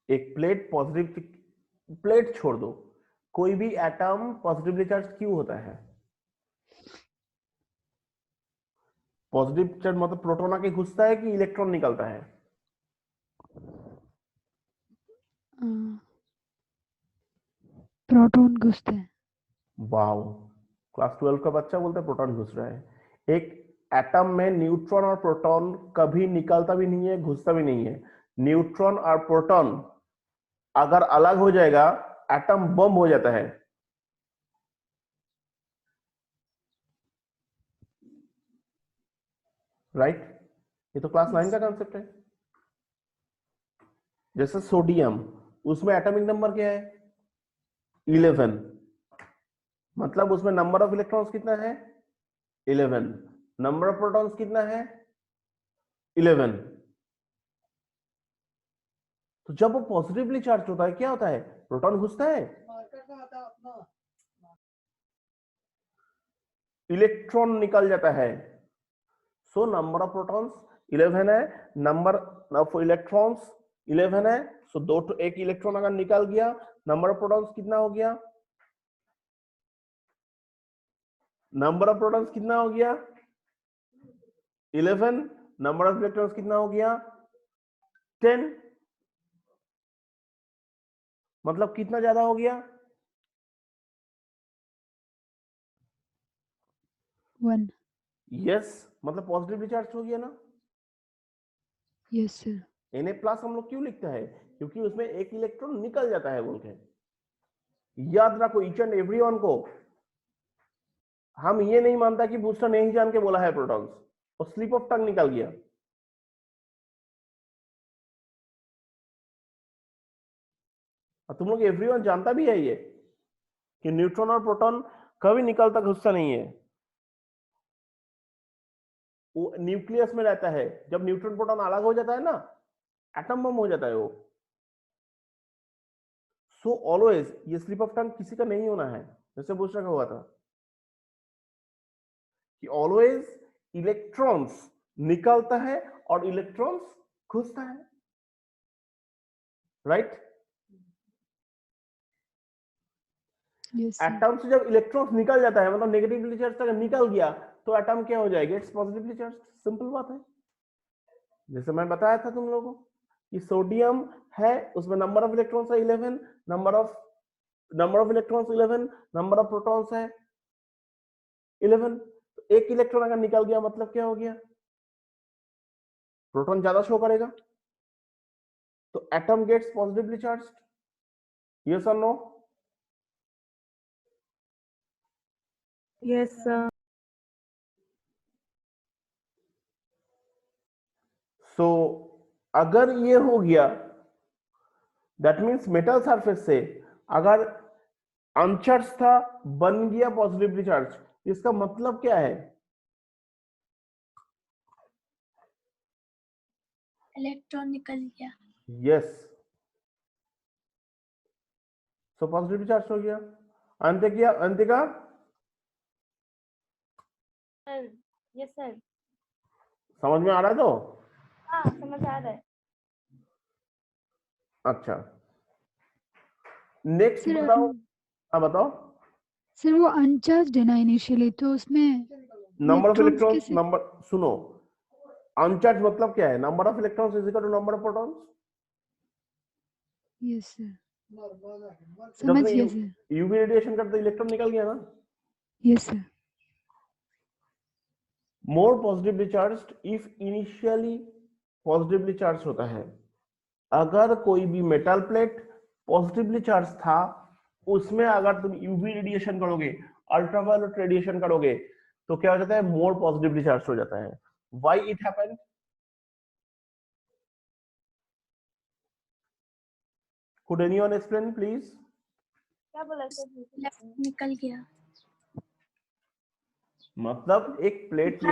एक प्लेट पॉजिटिव, प्लेट छोड़ दो, कोई भी एटम पॉजिटिवली चार्ज क्यों होता है, पॉजिटिव चार्ज मतलब प्रोटॉन आके घुसता है कि इलेक्ट्रॉन निकलता है, प्रोटॉन घुसते हैं। वाओ, क्लास 12 का बच्चा बोलता है प्रोटॉन घुस रहा है। एक एटम में न्यूट्रॉन और प्रोटॉन कभी निकलता भी नहीं है घुसता भी नहीं है। न्यूट्रॉन और प्रोटॉन अगर अलग हो जाएगा एटम बम हो जाता है, राइट? ये तो क्लास 9 का कॉन्सेप्ट है। जैसे सोडियम, उसमें एटॉमिक नंबर क्या है 11, मतलब उसमें नंबर ऑफ इलेक्ट्रॉन्स कितना है 11, नंबर ऑफ प्रोटॉन्स कितना है 11। तो जब वो पॉजिटिवली चार्ज होता है क्या होता है, प्रोटॉन घुसता है, इलेक्ट्रॉन निकल जाता है। सो नंबर ऑफ प्रोटॉन्स 11 है, नंबर ऑफ इलेक्ट्रॉन्स 11 है, सो एक इलेक्ट्रॉन अगर निकल गया, नंबर ऑफ प्रोटॉन्स कितना हो गया, नंबर ऑफ प्रोटॉन्स कितना हो गया 11, नंबर ऑफ इलेक्ट्रॉन्स कितना हो गया 10, मतलब कितना ज्यादा हो गया 1। यस, मतलब पॉजिटिवली चार्ज हो गया ना। Yes sir. Na+ हम लोग क्यों लिखते हैं, क्योंकि उसमें एक इलेक्ट्रॉन निकल जाता है बोल के। याद रखो ईच एंड एवरीवन को, हम ये नहीं मानता कि बूस्टर नहीं जान के बोला है प्रोटॉन्स, और स्लिप ऑफ टंग निकल गया। और तुम लोग एवरीवन जानता भी है ये कि न्यूट्रॉन और प्रोटॉन कभी निकलता घुसता नहीं है, वो न्यूक्लियस में रहता है। जब न्यूट्रॉन प्रोटॉन अलग हो जाता है ना, एटम बम हो जाता है वो। सो ऑलवेज ये स्लिप ऑफ टंग किसी का नहीं होना है, जैसे बूस्टर का हुआ था कि ऑलवेज इलेक्ट्रॉन्स निकलता है और इलेक्ट्रॉन्स घुसता है, राइट? yes sir. एटम से जब इलेक्ट्रॉन्स निकल जाता है, मतलब नेगेटिवली चार्ज अगर निकल गया तो एटम क्या हो जाएगा? It's positively charge. सिंपल बात है। जैसे मैं बताया था तुम लोगों को कि सोडियम है, उसमें नंबर ऑफ इलेक्ट्रॉन्स है 11, number of electrons 11, number of protons है 11। तो एक इलेक्ट्रॉन अगर निकल गया मतलब क्या हो गया? प्रोटॉन ज्यादा शो करेगा, तो atom gets positively charged. Yes और नो? Yes sir. सो अगर ये हो गया, दैट मीन्स मेटल सरफेस से अगर अनचार्ज था बन गया पॉजिटिवली चार्ज, इसका मतलब क्या है? इलेक्ट्रॉन निकल गया। यस, सो पॉजिटिवली चार्ज हो गया। Antika sir yes sir. समझ में आ रहा है? तो हाँ समझ आ रहा है। अच्छा, नेक्स्ट सर बताओ। हाँ बताओ। सर वो अनचार्ज है ना इनिशियली, तो उसमें नंबर ऑफ इलेक्ट्रॉन्स इलेक्ट्रॉन्स, कैसे? नंबर सुनो, अनचार्ज मतलब क्या है? Number of electrons is equal to number of protons. Yes sir, समझ गया सर। यूवी रेडिएशन करते इलेक्ट्रॉन निकल गया ना। Yes sir. More positively charged if initially positively charge होता है। अगर कोई भी मेटल प्लेट पॉजिटिवली चार्ज था, उसमें अगर तुम यूवी रेडिएशन करोगे, अल्ट्रावायलेट रेडिएशन करोगे, तो क्या हो जाता है? मोर पॉजिटिवली चार्ज हो जाता है। Why it happened? Could anyone explain please? क्या बोला सर? इलेक्ट्रॉन निकल गया। मतलब एक प्लेट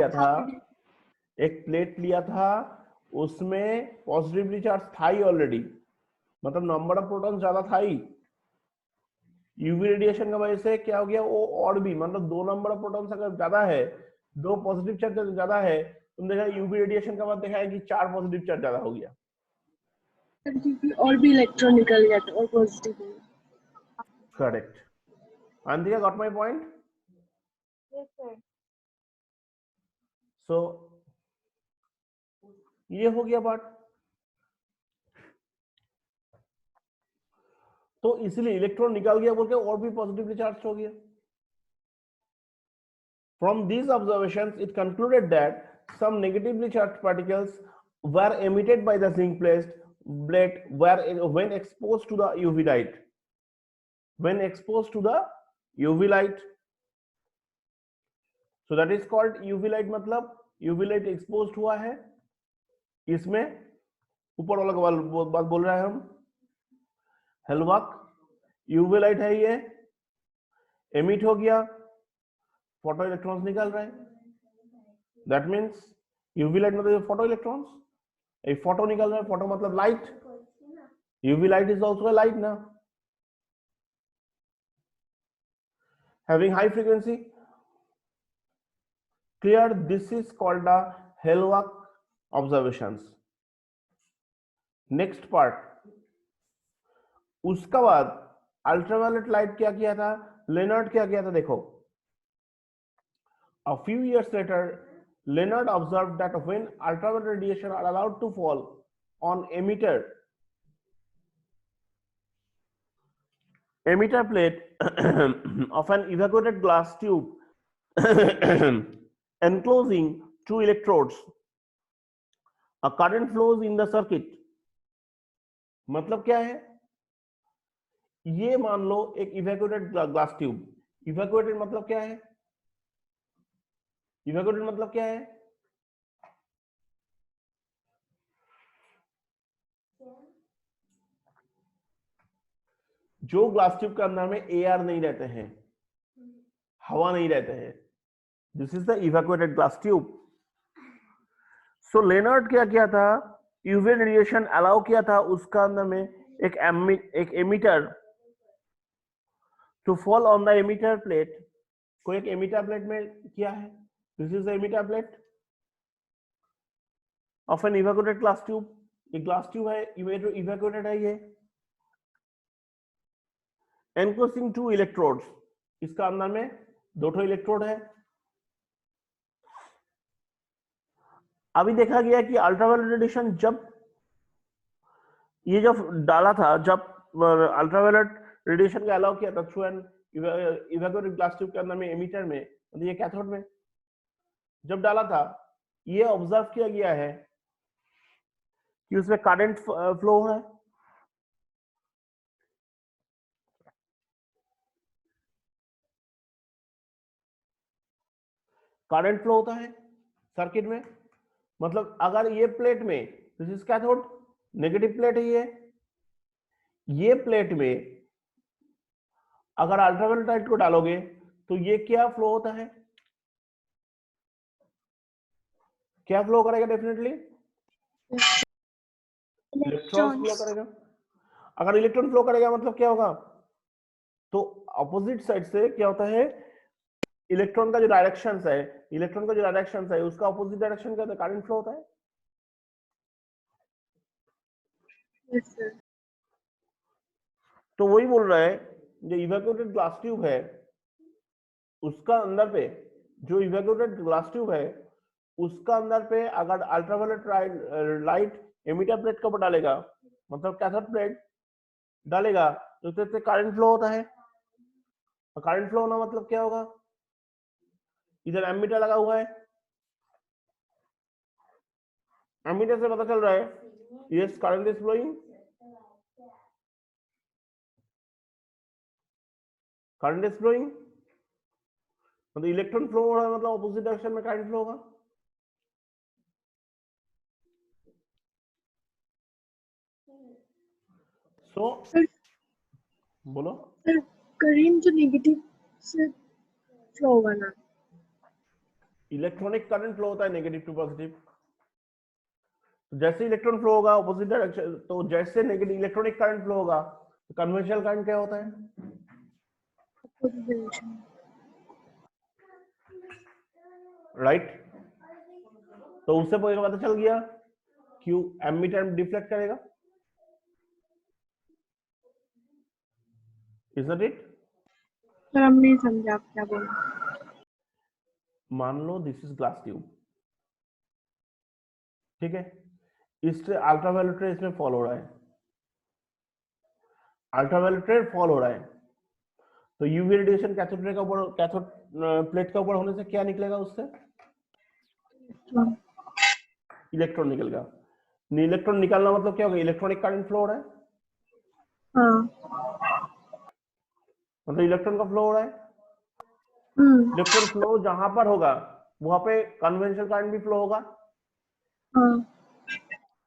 लिया था, उसमें पॉजिटिवली चार्ज था ही ऑलरेडी, मतलब नंबर ऑफ प्रोटॉन ज्यादा था ही। यूवी रेडिएशन की वजह से क्या हो गया? वो और भी, मतलब दो नंबर ऑफ प्रोटॉन्स अगर ज्यादा है, दो पॉजिटिव चार्ज ज्यादा है, तुम देखा यूवी रेडिएशन के बाद देखा है कि 4 पॉजिटिव चार्ज ज्यादा हो गया। क्योंकि और भी इलेक्ट्रॉन निकल गया था और positive. Correct. Antika got my point? Yes sir. So ये हो गया बात। तो इसलिए इलेक्ट्रॉन निकल गया बोल के और भी पॉजिटिवली चार्ज हो गया। From these observations, it concluded that some negatively charged particles were emitted by the zinc plate when exposed to the UV light. When exposed to the UV light, so that is called UV light। मतलब UV light exposed हुआ है, इसमें ऊपर वाला बात बोल रहे हैं हम, हेलवाक UV लाइट है, ये एमिट हो गया, फोटो इलेक्ट्रॉन्स निकल रहे हैं। दैट मीन्स यूवी लाइट मतलब फोटो इलेक्ट्रॉन्स, एक फोटो निकल रहा है, फोटो मतलब light, UV light is also light ना, having high frequency. Clear? This is called the Hallwachs observations. Next part, उसका बाद अल्ट्रावायलेट लाइट क्या किया था? लेनार्ड क्या किया था? देखो, a few years later, Leonard observed that when ultraviolet radiation are allowed to fall on emitter plate of an evacuated glass tube enclosing two electrodes, a current flows in the circuit। मतलब क्या है? ये मान लो एक evacuated glass tube, evacuated मतलब क्या है? Evacuated मतलब क्या है? जो ग्लास ट्यूब के अंदर में एयर नहीं रहते हैं, हवा नहीं रहते हैं, this is the evacuated glass tube. So Lenard क्या किया था? यूवी रेडिएशन अलाउ किया था उसका अंदर में एक emitter to fall on the emitter plate. कोई एक एमिटर प्लेट में किया है, this is the emitter plate. Of an evacuated glass tube. ये ग्लास ट्यूब है, इवैक्यूएटेड है ये, एनक्लोजिंग 2 इलेक्ट्रोड्स, इसका अंदर में 2 इलेक्ट्रोड है। अभी देखा गया कि अल्ट्रावायलेट रेडिएशन जब ये जब डाला था, जब अल्ट्रावायलेट रेडिएशन का अलाउ किया था through an evacuated glass tube के अंदर में, एमिटर में, मतलब ये कैथोड में जब डाला था, ये ऑब्जर्व किया गया है कि उसमें करंट फ्लो हो रहा है। करंट फ्लो होता है सर्किट में, मतलब अगर ये प्लेट में, this is cathode, negative plate है ये प्लेट में अगर अल्ट्रावायलेट लाइट को डालोगे तो ये क्या फ्लो होता है, क्या फ्लो करेगा? डेफिनेटली इलेक्ट्रॉन फ्लो करेगा। अगर इलेक्ट्रॉन फ्लो करेगा मतलब क्या होगा, तो अपोजिट साइड से क्या होता है, इलेक्ट्रॉन का जो डायरेक्शन है, उसका अपोजिट डायरेक्शन क्या होता है, करंट फ्लो होता है। Yes, sir. तो वही बोल रहा है, जो इवैक्यूएटेड ग्लास ट्यूब है उसका अंदर पे, जो इवैक्यूएटेड ग्लास ट्यूब है उसका अंदर पे अगर अल्ट्रावायलेट लाइट एमिटर प्लेट के ऊपर डालेगा, मतलब कैथोड प्लेट डालेगा, तो उससे करंट फ्लो होता है। और करंट फ्लो होना मतलब क्या होगा, इधर एमीटर लगा हुआ है, एमीटर से पता चल रहा है yes current is flowing, current is flowing, मतलब इलेक्ट्रॉन फ्लो हो रहा है, मतलब ऑपोजिट डायरेक्शन में करंट फ्लो होगा। सो Sir, बोलो। sir, करंट जो नेगेटिव से फ्लो होगा ना, इलेक्ट्रॉनिक करंट फ्लो होता है नेगेटिव टू पॉजिटिव। जैसे इलेक्ट्रॉन फ्लो होगा ऑपोजिट डायरेक्शन, तो जैसे नेगेटिव इलेक्ट्रॉनिक करंट फ्लो होगा, तो कन्वेंशनल करंट क्या होता है, अपोजिट डायरेक्शन। राइट। तो उससे पता चल गया क्यों एमीटर डिफ्लेक्ट करेगा, इजंट इट? सर हम नहीं समझा आप क्या बोल रहे हैं। मान लो दिस इज ग्लास ट्यूब, ठीक है, इससे अल्ट्रावायलेट रे इसमें फॉल हो रहा है, अल्ट्रावायलेट रे फॉल हो रहा है, तो यूवी रेडिएशन कैथोड रे का ऊपर, कैथोड प्लेट का ऊपर होने से क्या निकलेगा, उससे इलेक्ट्रॉन निकलेगा। इलेक्ट्रॉन निकालना मतलब क्या होगा, इलेक्ट्रॉनिक करंट फ्लो हो रहा है, हाँ। मतलब इलेक्ट्रॉन का फ्लो हो रहा है। इलेक्ट्रॉन फ्लो जहां पर होगा वहां पे कन्वेंशनल करंट भी फ्लो होगा, हाँ।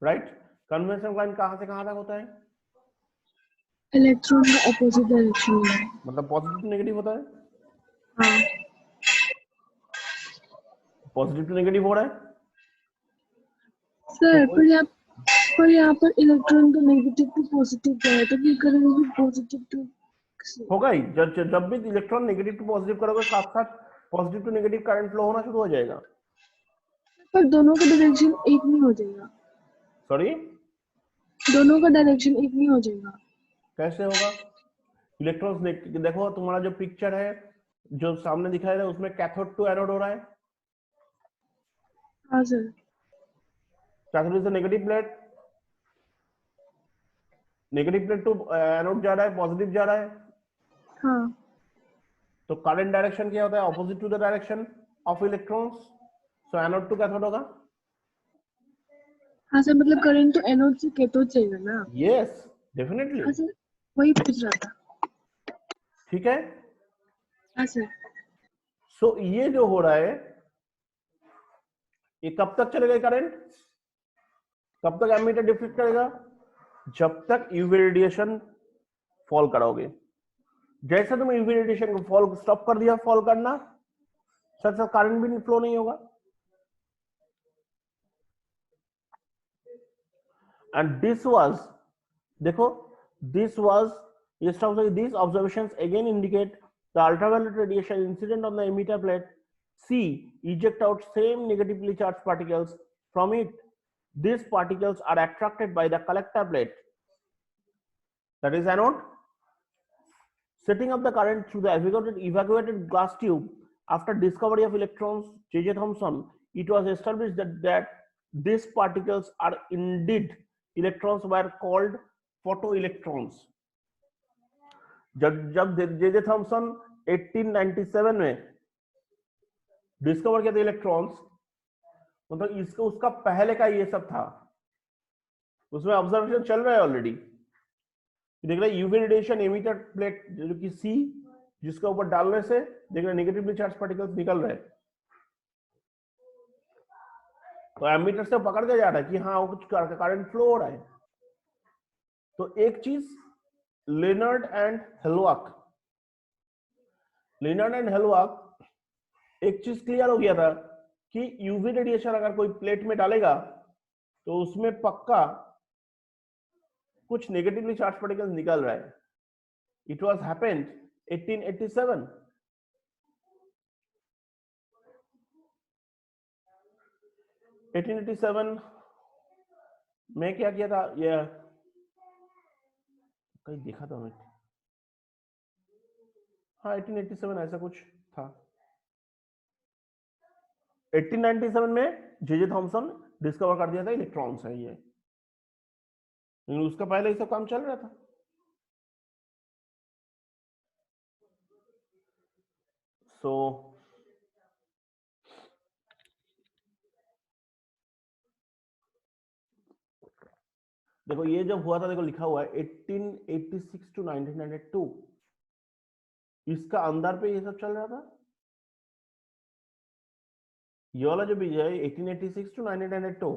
राइट। कन्वेंशनल करंट कहां से कहां तक होता है, इलेक्ट्रॉन का अपोजिट डायरेक्शन में। मतलब पॉजिटिव टू नेगेटिव होता है, हाँ। पॉजिटिव टू नेगेटिव हो रहा है। सर तो पर यहाँ पर इलेक्ट्रॉन तो नेगेटिव टू पॉजिटिव गया है, तो ये करंट भी पॉजिटिव टू होगा ही, जब भी इलेक्ट्रॉन नेगेटिव टू पॉजिटिव करोगे, साथ साथ positive to negative current flow होना शुरू हो जाएगा। पर दोनों का डायरेक्शन एक नहीं हो जाएगा, सॉरी, दोनों का डायरेक्शन एक नहीं हो जाएगा। कैसे होगा? इलेक्ट्रॉन्स देखो, तुम्हारा जो पिक्चर है जो सामने दिखाई रहा है उसमें कैथोड टू एनोड हो रहा है। हाँ sir. Cathode is negative plate, negative plate to anode जा रहा है, पॉजिटिव जा रहा है। हाँ। तो करंट डायरेक्शन क्या होता है, opposite to the direction of electrons, so anode to cathode होगा। हाँ सर, मतलब करंट तो एनोड से कैथोड जाएगा ना। Yes definitely. हाँ सर, वही पूछ रहा था। ठीक है, हाँ सर। सो ये जो हो रहा है ये कब तक चलेगा करंट, कब तक एमीटर डिफ्लेक्ट करेगा, जब तक यूवी रेडिएशन फॉल कराओगे। जैसे तुम यूवी रेडिएशन को फॉल स्टॉप कर दिया, फॉल करना, सर करंट भी फ्लो नहीं होगा। एंड दिस वाज, देखो this was, these observations again indicate the ultraviolet radiation incident on the emitter plate C eject out same negatively charged particles from it these particles are attracted by the collector plate, that is anode. Setting up the current through the evacuated glass tube after discovery of electrons, J.J. Thomson, it was established that these particles are indeed electrons, were called photoelectrons. जब J.J. Thomson 1897 में discover किया था electrons, मतलब इसको उसका पहले का ये सब था, उसमें ऑब्जर्वेशन चल रहा है ऑलरेडी। देख रहे यूवी रेडिएशन एमिटर प्लेट जो कि सी, जिसके ऊपर डालने से देख रहे नेगेटिवली चार्ज पार्टिकल्स निकल रहे हैं, तो एमिटर से पकड़ के जा रहा है कि हाँ कुछ करंट फ्लो हो रहा है। तो एक चीज लेनर्ड एंड हेलवाक एक चीज क्लियर हो गया था कि यूवी रेडिएशन अगर कोई प्लेट में डालेगा तो उसमें पक्का कुछ नेगेटिवली चार्ज पार्टिकल्स निकल रहा है। It was happened 1887। में क्या किया था, ये कहीं देखा था मैं, हाँ 1887 ऐसा कुछ था। 1897 में J.J. थॉमसन डिस्कवर कर दिया था इलेक्ट्रॉन्स है ये, लेकिन उसका पहले ये सब काम चल रहा था। सो देखो ये जब हुआ था, देखो लिखा हुआ है 1886 टू 1902, इसका अंदर पे ये सब चल रहा था। ये वाला जो बीज है 1886 टू 1902,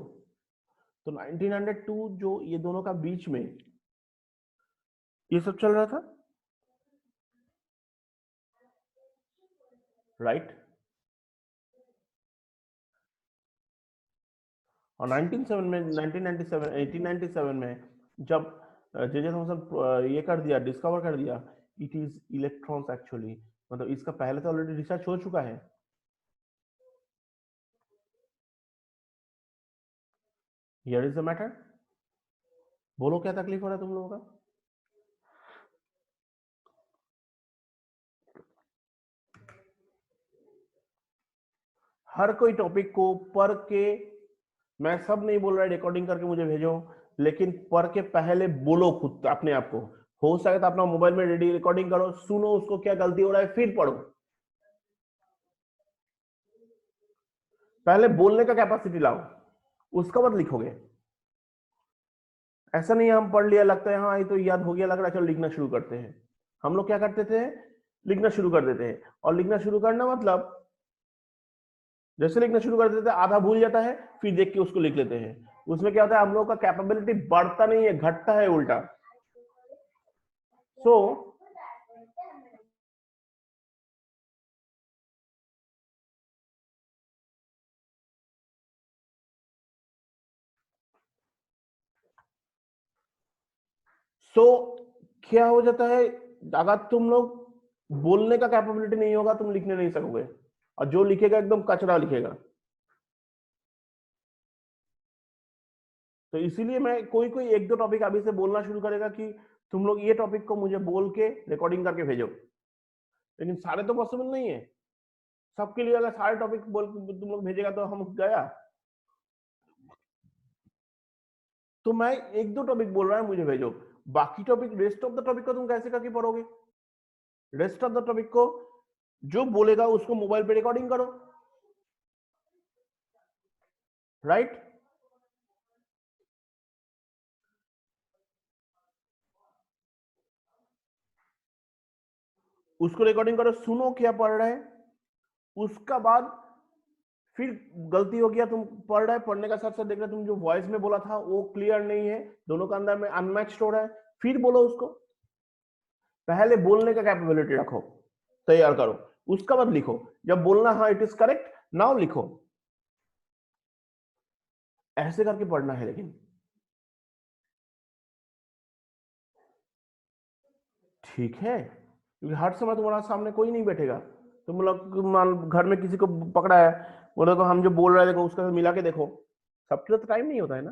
तो 1902 जो ये दोनों का बीच में ये सब चल रहा था, राइट। और 1897 में जब J.J. थॉमसन ये कर दिया, डिस्कवर कर दिया इट इज इलेक्ट्रॉन्स एक्चुअली, मतलब इसका पहले तो ऑलरेडी रिसर्च हो चुका है। Here is the matter. बोलो क्या तकलीफ हो रहा है तुम लोगों का? हर कोई टॉपिक को पढ़ के, मैं सब नहीं बोल रहा रिकॉर्डिंग करके मुझे भेजो, लेकिन पढ़ के पहले बोलो खुद अपने आप को। हो सके तो अपना मोबाइल में रेडी रिकॉर्डिंग करो, सुनो उसको क्या गलती हो रहा है, फिर पढ़ो। पहले बोलने का कैपेसिटी लाओ, उसका बाद लिखोगे। ऐसा नहीं हम पढ़ लिया, लगता है हाँ ये तो याद हो गया, लग रहा है चलो लिखना शुरू करते हैं। हम लोग क्या करते थे, लिखना शुरू कर देते हैं। और लिखना शुरू करना मतलब जैसे लिखना शुरू कर देते हैं आधा भूल जाता है, फिर देख के उसको लिख लेते हैं। उसमें क्या होता है, हम लोग का कैपेबिलिटी बढ़ता नहीं है, घटता है उल्टा। सो क्या हो जाता है, अगर तुम लोग बोलने का कैपेबिलिटी नहीं होगा तुम लिखने नहीं सकोगे, और जो लिखेगा एकदम कचरा लिखेगा। तो इसीलिए मैं कोई कोई एक दो टॉपिक अभी से बोलना शुरू करेगा कि तुम लोग ये टॉपिक को मुझे बोल के रिकॉर्डिंग करके भेजो, लेकिन सारे तो पॉसिबल नहीं है। सबके लिए अगर सारे टॉपिक बोल तुम लोग भेजेगा तो हम गया। तो मैं एक दो टॉपिक बोल रहा है मुझे भेजो, बाकी topic rest of the topic को तुम कैसे करके पढ़ोगे? रेस्ट ऑफ द टॉपिक को जो बोलेगा उसको मोबाइल पे रिकॉर्डिंग करो, राइट। उसको रिकॉर्डिंग करो, सुनो क्या पढ़ रहे हैं, उसका बाद फिर गलती हो गया, तुम पढ़ रहे, पढ़ने का साथ साथ देख रहे तुम जो वॉइस में बोला था वो क्लियर नहीं है, दोनों का अंदर में अनमैच्ड हो रहा है, फिर बोलो उसको। पहले बोलने का कैपेबिलिटी रखो, तैयार करो, उसका बाद लिखो। जब बोलना हाँ इट इज करेक्ट नाउ लिखो, ऐसे करके पढ़ना है। लेकिन ठीक है, क्योंकि हर समय तुम्हारा सामने कोई नहीं बैठेगा। तुम लोग घर में किसी को पकड़ा है, बोलो तो हम जो बोल रहे हैं देखो उसका मिला के देखो, सबके लिए तो टाइम नहीं होता है ना,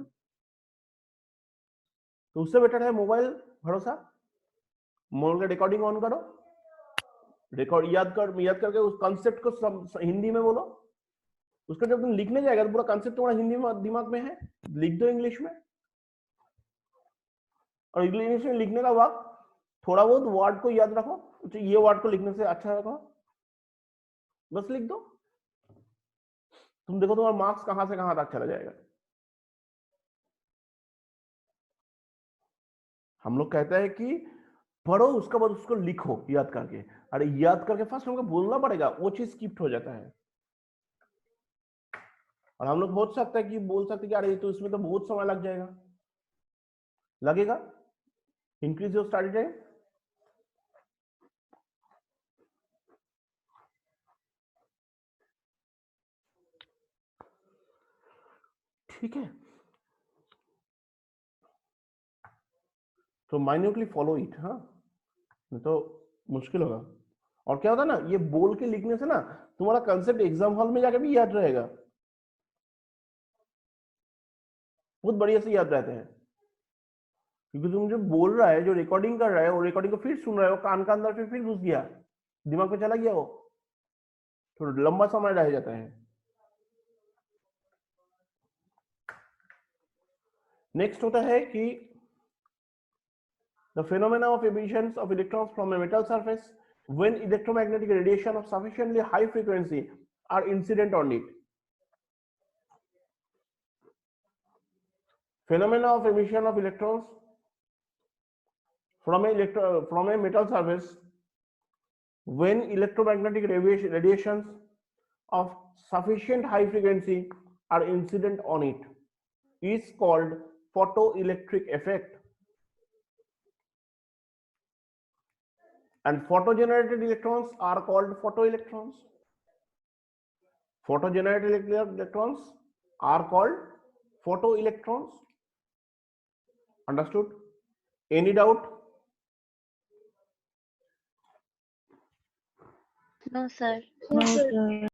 तो उससे बेटर है मोबाइल भरोसा, मोबाइल का रिकॉर्डिंग ऑन करो, रिकॉर्ड याद करके उस कॉन्सेप्ट को हिंदी में बोलो, उसका जब तुम लिखने जाएगा तो पूरा कॉन्सेप्ट तुम्हारा हिंदी में दिमाग में है, लिख दो इंग्लिश में, और इंग्लिश में लिखने का वक्त थोड़ा बहुत वर्ड को याद रखो, तो ये वर्ड को लिखने से अच्छा रखो, बस लिख दो, तुम देखो तुम्हारा मार्क्स कहां से कहां तक चला जाएगा। हम लोग कहते हैं कि पढ़ो उसके बाद उसको लिखो याद करके, अरे याद करके फर्स्ट हमको बोलना पड़ेगा, वो चीज स्किप हो जाता है। और हम लोग हो सकता है कि बोल सकते कि अरे तो इसमें तो बहुत समय लग जाएगा, लगेगा, इंक्रीज योर स्टडी टाइम। ठीक है, तो माइन्यूटली फॉलो इट, हाँ, नहीं तो मुश्किल होगा। और क्या होता है ना, ये बोल के लिखने से ना तुम्हारा कंसेप्ट एग्जाम हॉल में जाकर भी याद रहेगा, बहुत बढ़िया से याद रहते हैं, क्योंकि तुम जो बोल रहा है, जो रिकॉर्डिंग कर रहा है, वो रिकॉर्डिंग को फिर सुन रहा है, वो कान का अंदर फिर घुस गया, दिमाग में चला गया, वो थोड़ा लंबा समय रह जाता है। नेक्स्ट होता है कि the phenomena of emissions of electrons from a metal surface when electromagnetic radiation of sufficiently high frequency are incident on it. Phenomena of emission of electrons from a metal surface when electromagnetic radiations of sufficient high frequency are incident on it is called photoelectric effect. And photogenerated electrons are called photoelectrons. Photogenerated electrons are called photoelectrons. Understood? Any doubt? No, sir. No, sir.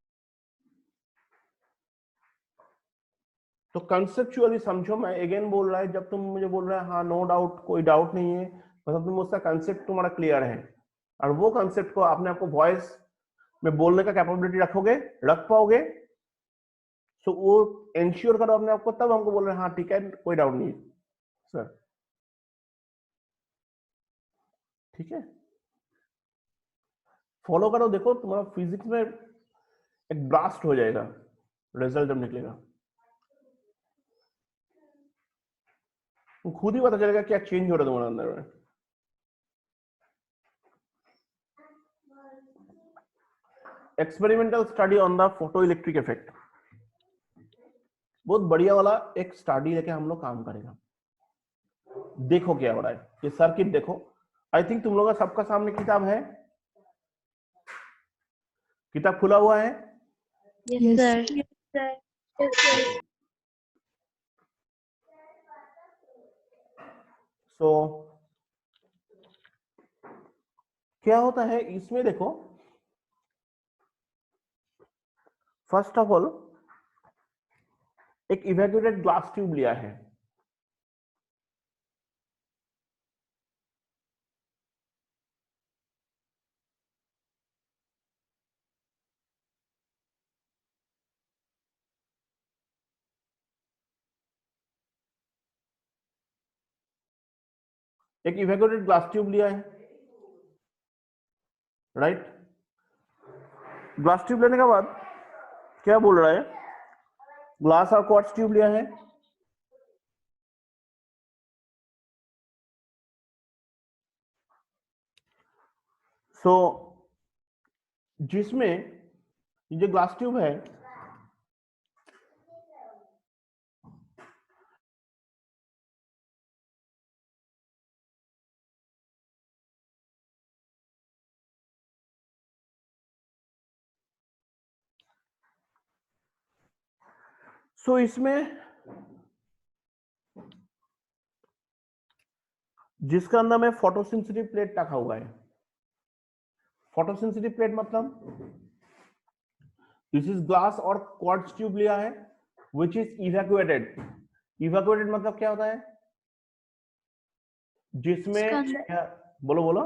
तो conceptually समझो, मैं again बोल रहा है, जब तुम मुझे बोल रहे हैं हाँ नो डाउट, कोई डाउट नहीं है, मतलब तुम उसका कंसेप्ट तुम्हारा क्लियर है, और वो कंसेप्ट को आपने आपको वॉइस में बोलने का कैपेबिलिटी रखोगे, रख पाओगे, तो वो इंश्योर करो अपने आपको, तब हमको बोल रहे हैं हाँ ठीक है, कोई डाउट नहीं सर। ठीक है, फॉलो करो, देखो तुम्हारा फिजिक्स में एक ब्लास्ट हो जाएगा, रिजल्ट जब निकलेगा खुद ही पता चलेगा क्या चेंज हो रहा है तुम्हारे अंदर में। Experimental study on the photo electric effect, बहुत बढ़िया वाला एक स्टडी लेके हम लोग काम करेगा। देखो क्या हो रहा है, ये सर्किट देखो, आई थिंक तुम लोगों का सबका सामने किताब है, किताब खुला हुआ है। Yes, Yes. sir. Yes, sir. Yes, sir. सो क्या होता है इसमें, देखो फर्स्ट ऑफ ऑल एक इवैक्यूएटेड ग्लास ट्यूब लिया है, एक इवैक्यूएटेड ग्लास ट्यूब लिया है, राइट। ग्लास ट्यूब लेने के बाद क्या बोल रहा है, ग्लास और क्वार्ट्ज ट्यूब लिया है, सो जिसमें ये जो ग्लास ट्यूब है, सो इसमें जिसका अंदर में फोटोसेंसिटिव प्लेट रखा हुआ है, फोटोसेंसिटिव प्लेट मतलब दिस इज ग्लास और क्वार्ट्ज ट्यूब लिया है, विच इज इवैक्यूएटेड। इवैक्यूएटेड मतलब क्या होता है? जिसमें उसका अंदर क्या, बोलो बोलो।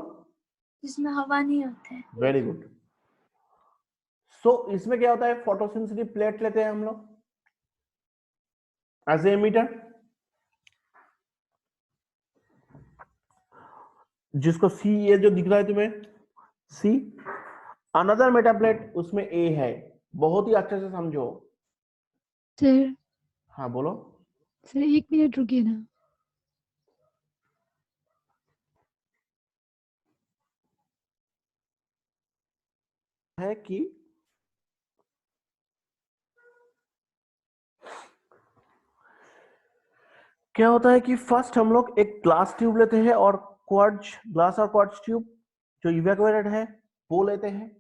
जिसमें हवा नहीं होते। Very good. सो इसमें क्या होता है, फोटोसेंसिटिव प्लेट लेते हैं हम लोग एज ए एमिटर, जिसको सी ए जो दिख रहा है तुम्हें, सी। अनदर मेटा प्लेट उसमें ए है, बहुत ही अच्छे से समझो। सर हाँ बोलो। सर 1 मिनट रुकिए ना। है कि क्या होता है कि फर्स्ट हम लोग एक ग्लास ट्यूब लेते हैं और क्वार्ट्ज, ग्लास और क्वार्ट्ज ट्यूब जो इवैक्यूएटेड है वो लेते हैं।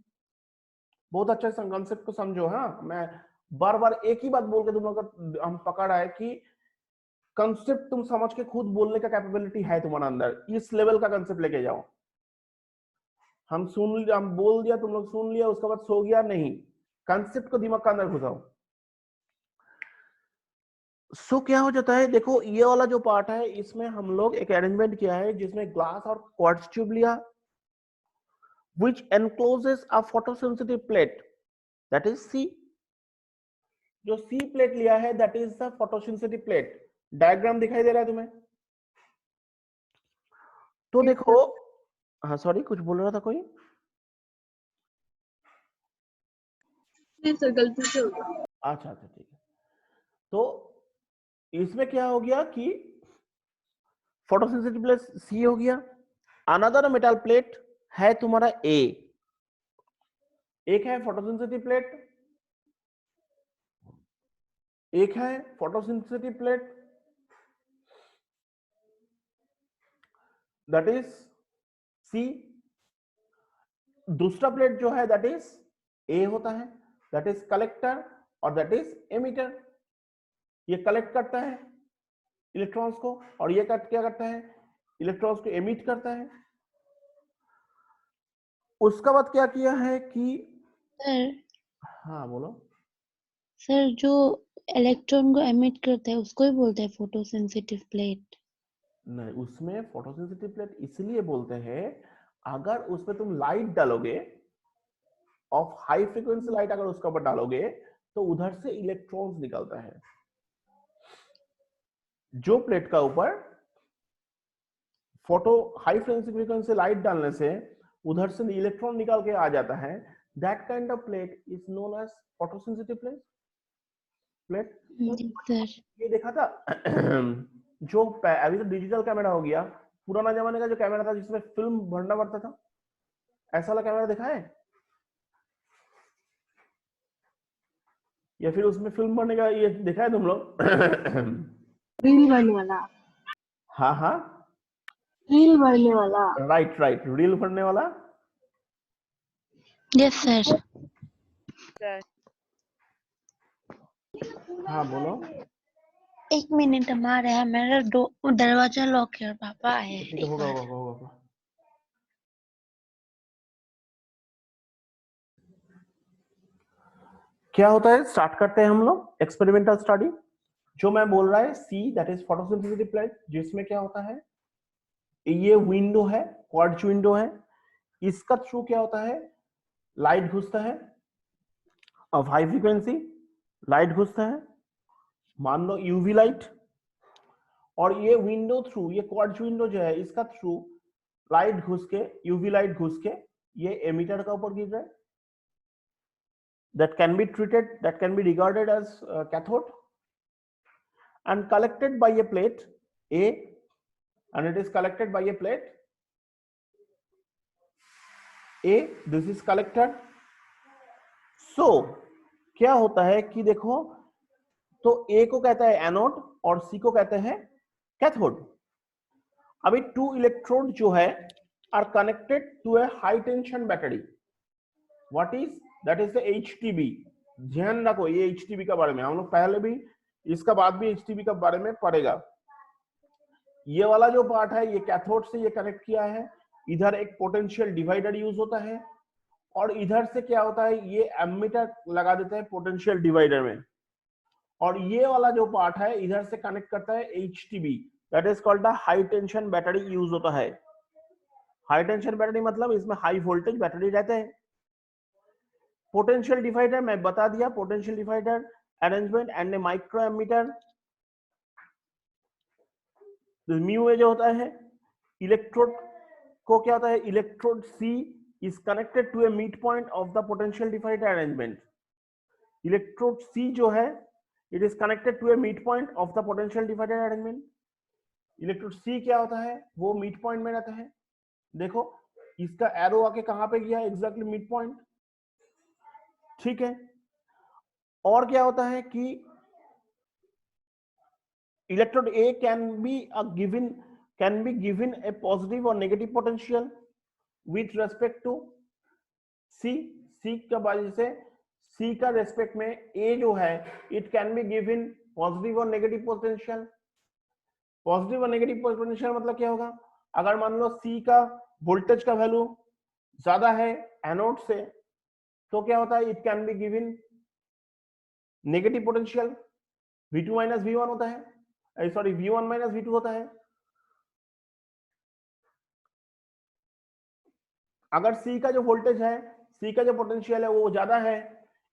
बहुत अच्छे से कंसेप्ट को समझो। हाँ, मैं बार बार एक ही बात बोल के तुम लोग का हम पकड़ा है कि कंसेप्ट तुम समझ के खुद बोलने का कैपेबिलिटी है तुम्हारे अंदर, इस लेवल का कंसेप्ट लेके जाओ। हम बोल दिया, तुम लोग सुन लिया, उसके बाद सो गया नहीं, कंसेप्ट को दिमाग का अंदर घुसाओ। सो क्या हो जाता है, देखो ये वाला जो पार्ट है इसमें हम लोग एक अरेंजमेंट किया है जिसमें ग्लास और क्वार्ट्ज ट्यूब लिया, which encloses a photosensitive plate, that is C। जो C प्लेट लिया है that is the photosensitive plate। Diagram दिखाई दे रहा है तुम्हें? तो देखो, हाँ सॉरी कुछ बोल रहा था कोई? नहीं सर, गलती से हो गया। अच्छा अच्छा ठीक है। तो इसमें क्या हो गया कि फोटोसेंसिटिव प्लेट C हो गया। अनदर मेटल प्लेट है तुम्हारा A। एक है फोटोसेंसिटिव प्लेट, एक है photosynthetic plate, that is C. दूसरा प्लेट जो है दैट इज ए होता है, दैट इज कलेक्टर और दैट इज एमिटर। ये कलेक्ट करता है इलेक्ट्रॉन्स को और ये क्या करता है, इलेक्ट्रॉन्स को एमिट करता है। उसका बाद क्या किया है कि सर हाँ बोलो। सर जो इलेक्ट्रॉन को एमिट करता है उसको ही बोलते हैं फोटोसेंसिटिव प्लेट। नहीं, उसमें फोटोसेंसिटिव प्लेट इसलिए बोलते हैं, अगर उसमें तुम लाइट डालोगे ऑफ हाई फ्रीक्वेंसी लाइट, अगर उसके ऊपर डालोगे तो उधर से इलेक्ट्रॉन्स निकलता है। जो प्लेट का ऊपर फोटो हाई फ्रीक्वेंसी लाइट डालने से उधर से इलेक्ट्रॉन निकल के आ जाता है, that kind of plate is known as photosensitive plate. जी सर। ये देखा था जो अभी तो डिजिटल कैमरा हो गया, पुराना जमाने का जो कैमरा था जिसमें फिल्म भरना पड़ता था, ऐसा वाला कैमरा देखा है? या फिर उसमें फिल्म भरने का ये देखा है तुम लोग? रील बनने वाला। हाँ हाँ, रील बनने वाला। राइट राइट, रील भरने वाला। Yes sir. हाँ बोलो। 1 मिनट हमारे यहाँ मेरा दरवाजा लॉक है और पापा आए हैं। ठीक है, होगा होगा होगा होगा। क्या होता है, स्टार्ट करते हैं हम लोग एक्सपेरिमेंटल स्टडी। जो मैं बोल रहा है सी, दैट इज फोटोसिंथेटिक प्लेट, जिसमें क्या होता है, ये विंडो है, क्वार्ट्ज विंडो है, इसका थ्रू क्या होता है, लाइट घुसता है ऑफ हाई फ्रीक्वेंसी, लाइट घुसता है, मान लो यूवी लाइट, और ये विंडो थ्रू, ये क्वार्ट्ज विंडो जो है इसका थ्रू लाइट घुस के, यूवी लाइट घुस के ये एमिटर का ऊपर गिर रहा है, that can be treated, that can be regarded as cathode and collected by a plate A, and it is collected by a plate A, this is collector। so क्या होता है कि देखो, तो A को कहता है एनोड और C को कहते हैं कैथोड। अभी 2 इलेक्ट्रोड जो है are connected to a high tension battery, what is that is the HTB। ध्यान रखो ये HTB के बारे में हम लोग पहले भी, इसका बाद भी HTB के बारे में पढ़ेगा। ये वाला जो पार्ट है ये कैथोड से ये कनेक्ट किया है, इधर एक पोटेंशियल डिवाइडर यूज होता है और इधर से क्या होता है, ये एमीटर लगा देते हैं पोटेंशियल डिवाइडर में और ये वाला जो पार्ट है इधर से कनेक्ट करता है HTB, that is called the high tension battery use होता है। हाई टेंशन बैटरी मतलब इसमें हाई वोल्टेज बैटरी रहते हैं। पोटेंशियल डिवाइडर मैं बता दिया, potential divider arrangement and a micro ammeter. Mu a जो होता है इलेक्ट्रोड को क्या होता है, electrode C is connected to a midpoint of the potential divider arrangement. Electrode C जो है it is connected to a midpoint of the potential divider arrangement. Electrode C क्या होता है, वो मिड पॉइंट में रहता है। देखो इसका एरो आके कहां पे गया, एग्जैक्टली मिड पॉइंट, ठीक है। और क्या होता है कि electrode A can be given a positive or negative potential with respect to C का वजह से C का रेस्पेक्ट में A जो है it can be given positive और नेगेटिव पोटेंशियल। पॉजिटिव और नेगेटिव पोटेंशियल मतलब क्या होगा, अगर मान लो C का वोल्टेज का वैल्यू ज्यादा है एनोड से तो क्या होता है, it can be given negative potential V2 minus V1 होता है, सॉरी V1 माइनस V2 होता है। अगर C का जो वोल्टेज है, C का जो पोटेंशियल है वो ज्यादा है,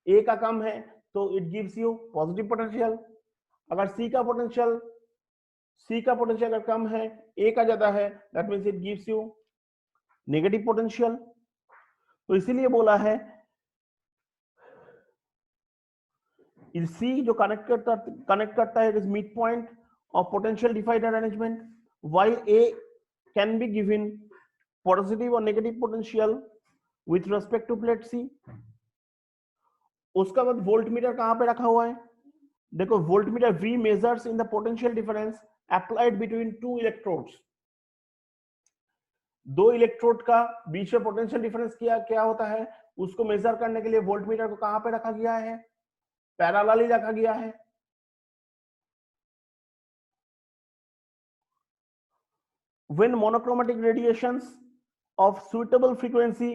A का कम है, तो it gives you positive potential. अगर C का पोटेंशियल अगर कम है, A का ज्यादा है, that means it gives you negative potential. तो इसीलिए बोला है C जो कनेक्ट करता है it is mid point of potential divider arrangement, while A can be given positive और negative potential with respect to plate C। उसका बाद वोल्टमीटर कहां पे रखा हुआ है, देखो voltmeter V measures in the potential difference applied between two electrodes. दो इलेक्ट्रोड का बीच में पोटेंशियल डिफरेंस क्या होता है, उसको मेजर करने के लिए वोल्टमीटर को कहां पे रखा गया है, पैरेलली रखा गया है। When monochromatic radiations of suitable frequency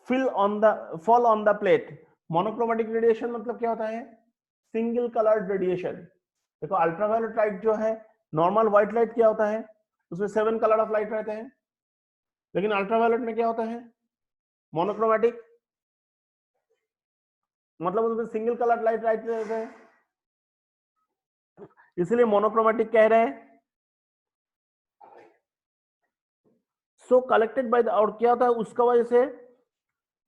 fall on the plate, monochromatic radiation मतलब क्या होता है, सिंगल कलर्ड रेडिएशन। देखो अल्ट्रावायलेट लाइट जो है, नॉर्मल व्हाइट लाइट क्या होता है, उसमें 7 कलर ऑफ लाइट रहते हैं, लेकिन अल्ट्रावायलेट में क्या होता है, मोनोक्रोमेटिक मतलब उसमें सिंगल कलर लाइट रहते हैं, इसलिए मोनोक्रोमेटिक कह रहे हैं। सो कलेक्टेड बाय द, और क्या होता है उसका वजह से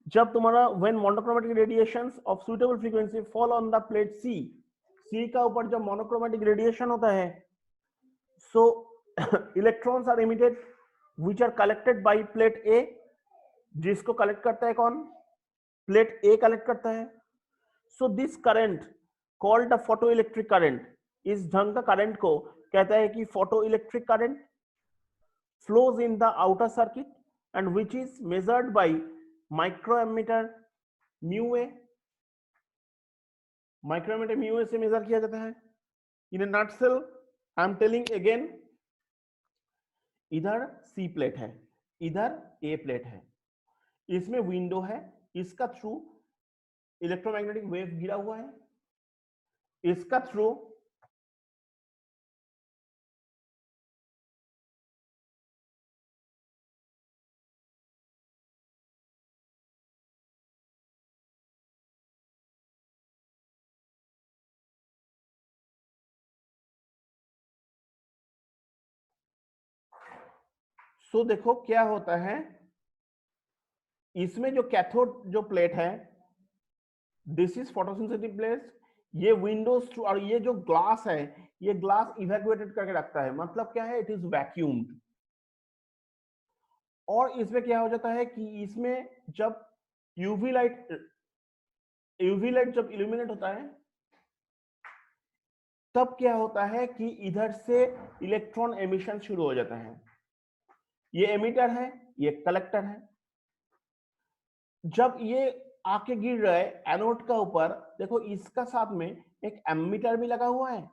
जब तुम्हारा when monochromatic radiations of suitable frequency fall on the plate C का ऊपर जब मोनोक्रोमेटिक रेडिएशन होता है, so electrons are emitted which are collected by plate A, जिसको कलेक्ट करता है कौन, प्लेट A कलेक्ट करता है। So this current called the photo electric current, इस ढंग का करंट को कहता है कि photo electric current flows in the outer circuit and which is measured by microammeter mu A। microammeter mu A से मेजर किया जाता है। in a nutshell I am telling again, इधर C प्लेट है, इधर A प्लेट है, इसमें window है, इसका थ्रू इलेक्ट्रोमैग्नेटिक वेव गिरा हुआ है, इसका थ्रू सो देखो क्या होता है, इसमें जो कैथोड जो प्लेट है, दिस इज फोटोसिंथेटिक प्लेट, ये विंडोज और ये जो ग्लास है, ये ग्लास इवैक्यूएटेड करके रखता है, मतलब क्या है, इट इज वैक्यूम्ड। और इसमें क्या हो जाता है कि इसमें जब यूवी लाइट जब इल्यूमिनेट होता है तब क्या होता है कि इधर से इलेक्ट्रॉन एमिशन शुरू हो जाता है। ये एमिटर है, ये कलेक्टर है। जब ये आके गिर रहा है एनोड का ऊपर, देखो इसका साथ में एक एमीटर भी लगा हुआ है,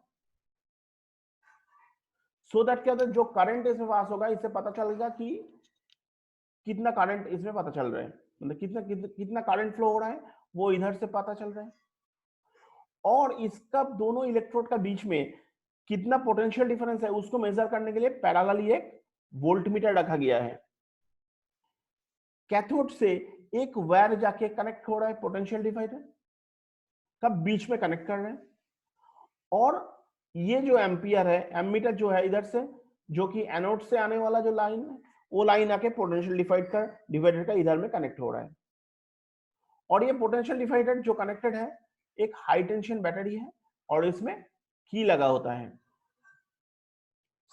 सो दैट क्या होता है, जो करंट इसमें पास होगा इससे पता चलेगा कि कितना करंट इसमें पता चल रहा है, मतलब कितना करंट फ्लो हो रहा है वो इधर से पता चल रहा है। और इसका दोनों इलेक्ट्रोड का बीच में कितना पोटेंशियल डिफरेंस है उसको मेजर करने के लिए पैरेलली एक वोल्टमीटर रखा गया है। कैथोड से एक वायर जाके कनेक्ट हो रहा है पोटेंशियल डिवाइडर का बीच में कनेक्ट कर रहे हैं, और ये जो एम्पियर है एमीटर जो है इधर से, जो कि एनोड से आने वाला जो लाइन है वो लाइन आके पोटेंशियल डिवाइडर का इधर में कनेक्ट हो रहा है। और ये पोटेंशियल डिवाइडर जो कनेक्टेड है एक हाई टेंशन बैटरी है और इसमें की लगा होता है।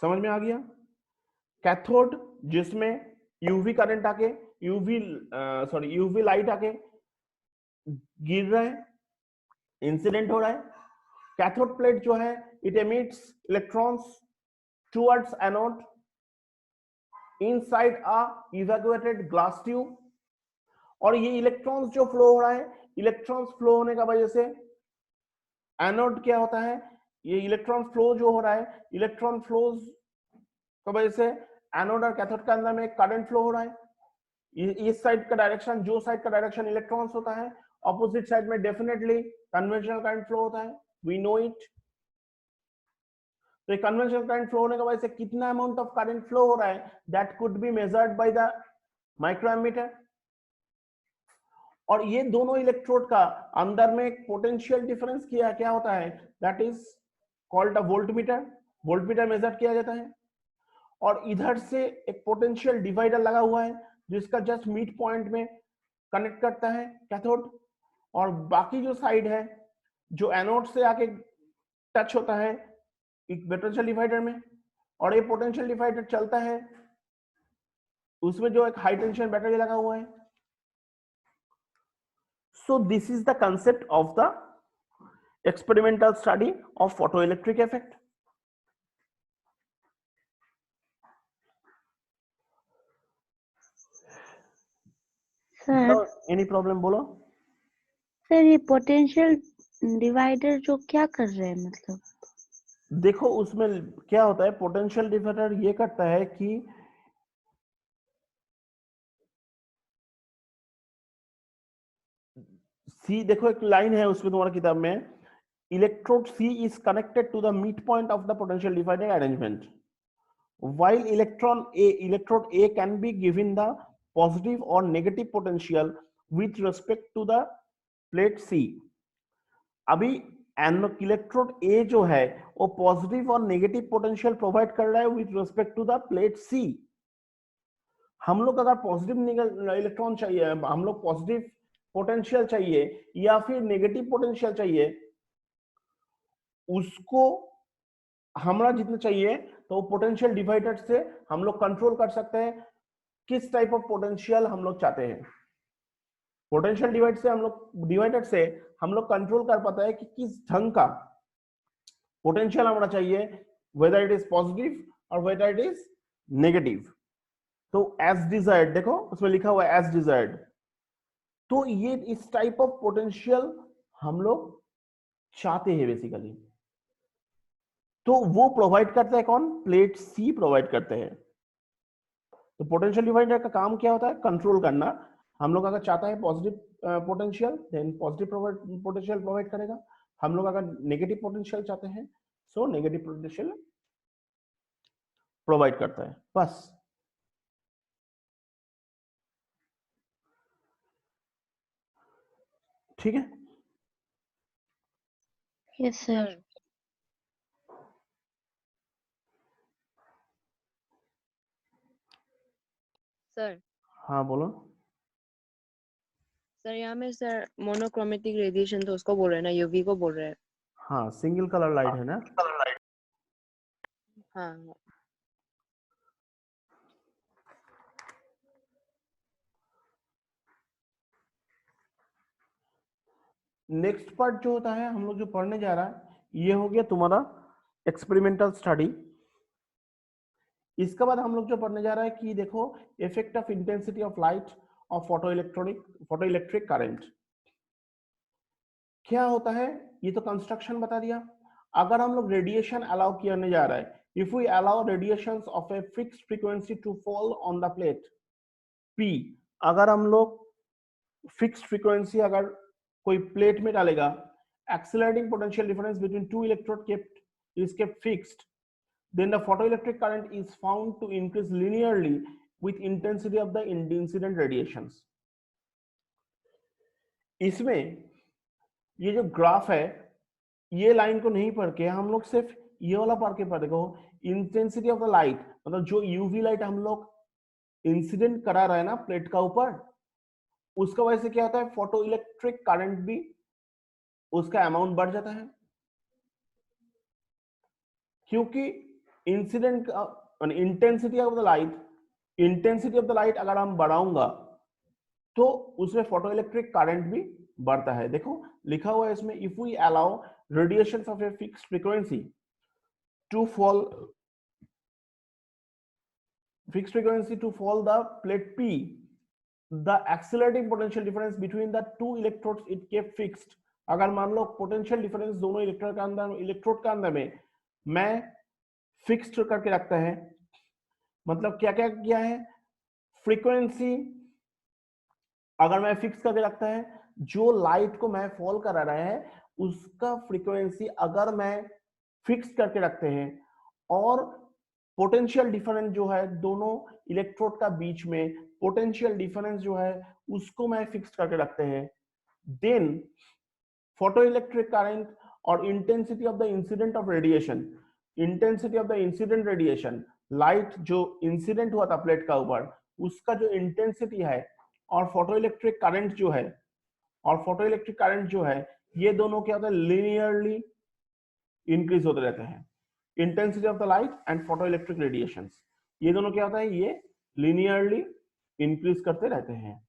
समझ में आ गया? कैथोड जिसमें यूवी करंट आके यूवी लाइट आके गिर रहा है, इंसिडेंट हो रहा है। कैथोड प्लेट जो है it emits electrons towards anode inside a evacuated glass tube, और ये इलेक्ट्रॉन्स जो फ्लो हो रहा है, इलेक्ट्रॉन्स फ्लो होने का वजह से एनोड क्या होता है, ये इलेक्ट्रॉन फ्लो जो हो रहा है, इलेक्ट्रॉन फ्लोज की वजह से एनोड और कैथोड के अंदर में करंट फ्लो हो रहा है। इस साइड का डायरेक्शन, जो साइड का डायरेक्शन इलेक्ट्रॉन्स होता है, ऑपोजिट साइड में डेफिनेटली कन्वेंशनल करंट फ्लो होता है, वी नो इट। तो ये कन्वेंशनल करंट फ्लो होने की वजह से कितना अमाउंट ऑफ करंट फ्लो हो रहा है that could be measured by the microammeter. और ये दोनों इलेक्ट्रोड का अंदर में एक पोटेंशियल डिफरेंस क्या होता है, that is called a voltmeter. Voltmeter measure किया जाता है, और इधर से एक पोटेंशियल डिवाइडर लगा हुआ है जिसका जस्ट मिड पॉइंट में कनेक्ट करता है कैथोड, और बाकी जो साइड है जो एनोड से आके टच होता है एक पोटेंशियल डिवाइडर में, और ये पोटेंशियल डिवाइडर चलता है उसमें जो एक हाई टेंशन बैटरी लगा हुआ है। So this is the concept of the experimental study of photoelectric effect. Sir Any problem बोलो? सर ये पोटेंशियल डिवाइडर जो क्या कर रहे हैं, मतलब देखो उसमें क्या होता है, पोटेंशियल डिवाइडर ये करता है कि सी, देखो एक लाइन है उसमें तुम्हारी किताब में, electrode C is connected to the mid point of the potential divider arrangement, while electrode A can be given the positive or negative potential with respect to the plate C. अभी electrode A जो है वो positive और negative potential provide कर रहा है with respect to the plate C। हम लोग अगर पॉजिटिव इलेक्ट्रॉन चाहिए, हम लोग पॉजिटिव पोटेंशियल चाहिए या फिर नेगेटिव पोटेंशियल चाहिए, उसको हमारा जितना चाहिए तो पोटेंशियल डिवाइडर से हम लोग कंट्रोल कर सकते हैं किस टाइप ऑफ पोटेंशियल हम लोग चाहते हैं। पोटेंशियल डिवाइडर से हम लोग कंट्रोल कर पाता है कि किस ढंग का पोटेंशियल हमारा चाहिए, वेदर इट इज पॉजिटिव और वेदर इट इज नेगेटिव। तो एज डिजायर्ड, देखो उसमें लिखा हुआ है एज डिजायर्ड। तो ये इस टाइप ऑफ पोटेंशियल हम लोग चाहते हैं बेसिकली, तो वो प्रोवाइड करता है कौन, प्लेट सी प्रोवाइड करते हैं। तो पोटेंशियल डिवाइडर का काम क्या होता है, कंट्रोल करना। हम लोग अगर चाहता है positive potential, then positive potential provide करेगा। हम लोग अगर नेगेटिव पोटेंशियल चाहते हैं सो नेगेटिव पोटेंशियल प्रोवाइड करता है, बस। ठीक है? Yes sir. सर हाँ बोलो। सर यहाँ में सर मोनोक्रोमेटिक रेडिएशन तो उसको बोल रहे हैं ना, यूवी को बोल रहे हैं। हाँ सिंगल कलर लाइट है ना। हाँ नेक्स्ट पार्ट जो होता है हम लोग जो पढ़ने जा रहा है ये हो गया तुम्हारा एक्सपेरिमेंटल स्टडी। इसके बाद हम लोग जो पढ़ने जा रहा है कि देखो effect of intensity of light of photoelectric current क्या होता है, ये तो कंस्ट्रक्शन बता दिया। अगर हम लोग रेडिएशन अलाउ करने जा रहा है, if we allow radiations of a fixed frequency to fall on the plate P, अगर हम लोग फिक्स्ड फ्रीक्वेंसी अगर कोई प्लेट में डालेगा accelerating potential difference between two electrode is kept fixed, then the photoelectric current is found to increase linearly with intensity of the incident radiations. इसमें ये जो ग्राफ है, ये लाइन को नहीं पढ़ के हम लोग सिर्फ ये वाला पढ़ के देखो, इंटेंसिटी ऑफ द लाइट, मतलब जो यूवी लाइट हम लोग इंसिडेंट करा रहे हैं ना प्लेट का ऊपर, उसका वजह से क्या होता है, फोटो इलेक्ट्रिक करंट भी उसका अमाउंट बढ़ जाता है, क्योंकि incident intensity of the light अगर हम बढ़ाऊंगा तो उसमें फोटो इलेक्ट्रिक करंट भी बढ़ता है। देखो लिखा हुआ है इसमें, if we allow radiations of a fixed frequency to fall the plate P, the accelerating potential difference between the two electrodes it kept fixed. अगर मान लो पोटेंशियल डिफरेंस दोनों इलेक्ट्रोड का अंदर में मैं फिक्स्ड करके रखता है, मतलब क्या क्या किया है, फ्रीक्वेंसी अगर मैं फिक्स करके रखता है, जो लाइट को मैं फॉल करा रहा है उसका फ्रीक्वेंसी अगर मैं फिक्स करके रखते हैं, और पोटेंशियल डिफरेंस जो है दोनों इलेक्ट्रोड का बीच में पोटेंशियल डिफरेंस जो है उसको मैं फिक्स करके रखते हैं, देन फोटोइलेक्ट्रिक करंट और intensity of the incident radiation, light जो इंसिडेंट हुआ था प्लेट का ऊपर उसका जो इंटेंसिटी है और फोटोइलेक्ट्रिक करंट जो है ये दोनों क्या होता है, लीनियरली इंक्रीज होते रहते हैं। Intensity of the light and photoelectric radiations, ये दोनों क्या होता है, ये लीनियरली इंक्रीज करते रहते हैं,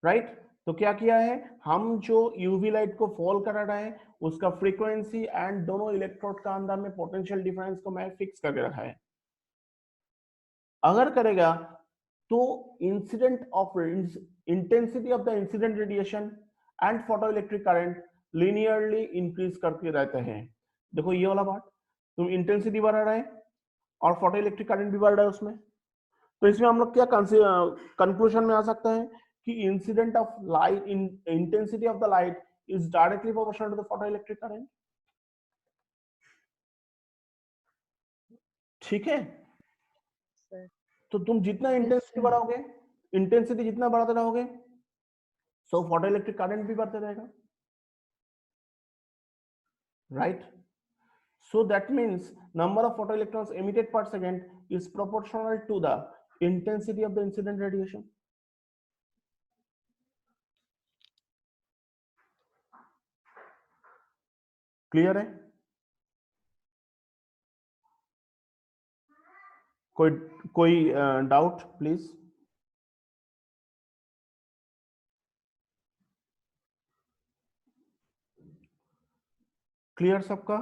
राइट। तो क्या किया है, हम जो यूवी लाइट को फॉल करा रहे हैं उसका फ्रीक्वेंसी एंड दोनों इलेक्ट्रोड का अंदर में पोटेंशियल डिफरेंस को मैं फिक्स करके रखा है। अगर करेगा तो intensity of the incident radiation and photoelectric current linearly increase करते रहते हैं। देखो ये वाला पार्ट, तुम इंटेंसिटी बढ़ा रहे हैं और फोटो इलेक्ट्रिक करंट भी बढ़ रहा है उसमें, तो इसमें हम लोग क्या कंक्लूजन में आ सकता है कि incident of light intensity of the light is directly proportional to the photo electric current. ठीक है, तो तुम जितना इंटेंसिटी बढ़ाओगे, इंटेंसिटी जितना बढ़ाते रहोगे सो फोटो इलेक्ट्रिक करंट भी बढ़ते रहेगा, right. So that means number of photoelectrons emitted per second is proportional to the intensity of the incident radiation. Clear है? कोई डाउट प्लीज? क्लियर सबका?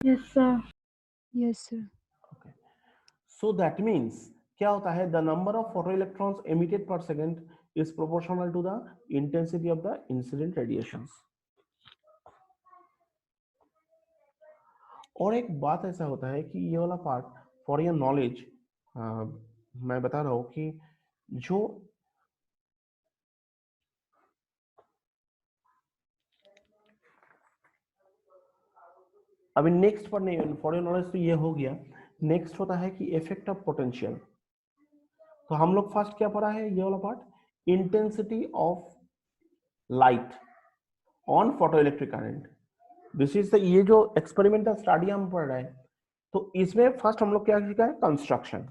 Yes, sir. Yes, sir. Okay. So that means क्या होता है, the number of photoelectrons emitted per second is proportional to the intensity of the incident radiations. और एक बात ऐसा होता है कि ये वाला पार्ट फॉर योर नॉलेज मैं बता रहा हूं कि जो अभी नेक्स्ट पर नहीं, फॉर योर नॉलेज तो ये हो गया। नेक्स्ट होता है कि इफेक्ट ऑफ पोटेंशियल। तो हम लोग फर्स्ट क्या पढ़ा है, ये वाला part, intensity of light on photoelectric current. This is the, ये जो एक्सपेरिमेंटल स्टडी हम पढ़ रहे हैं, तो इसमें फर्स्ट हम लोग क्या सीखा है, कंस्ट्रक्शन।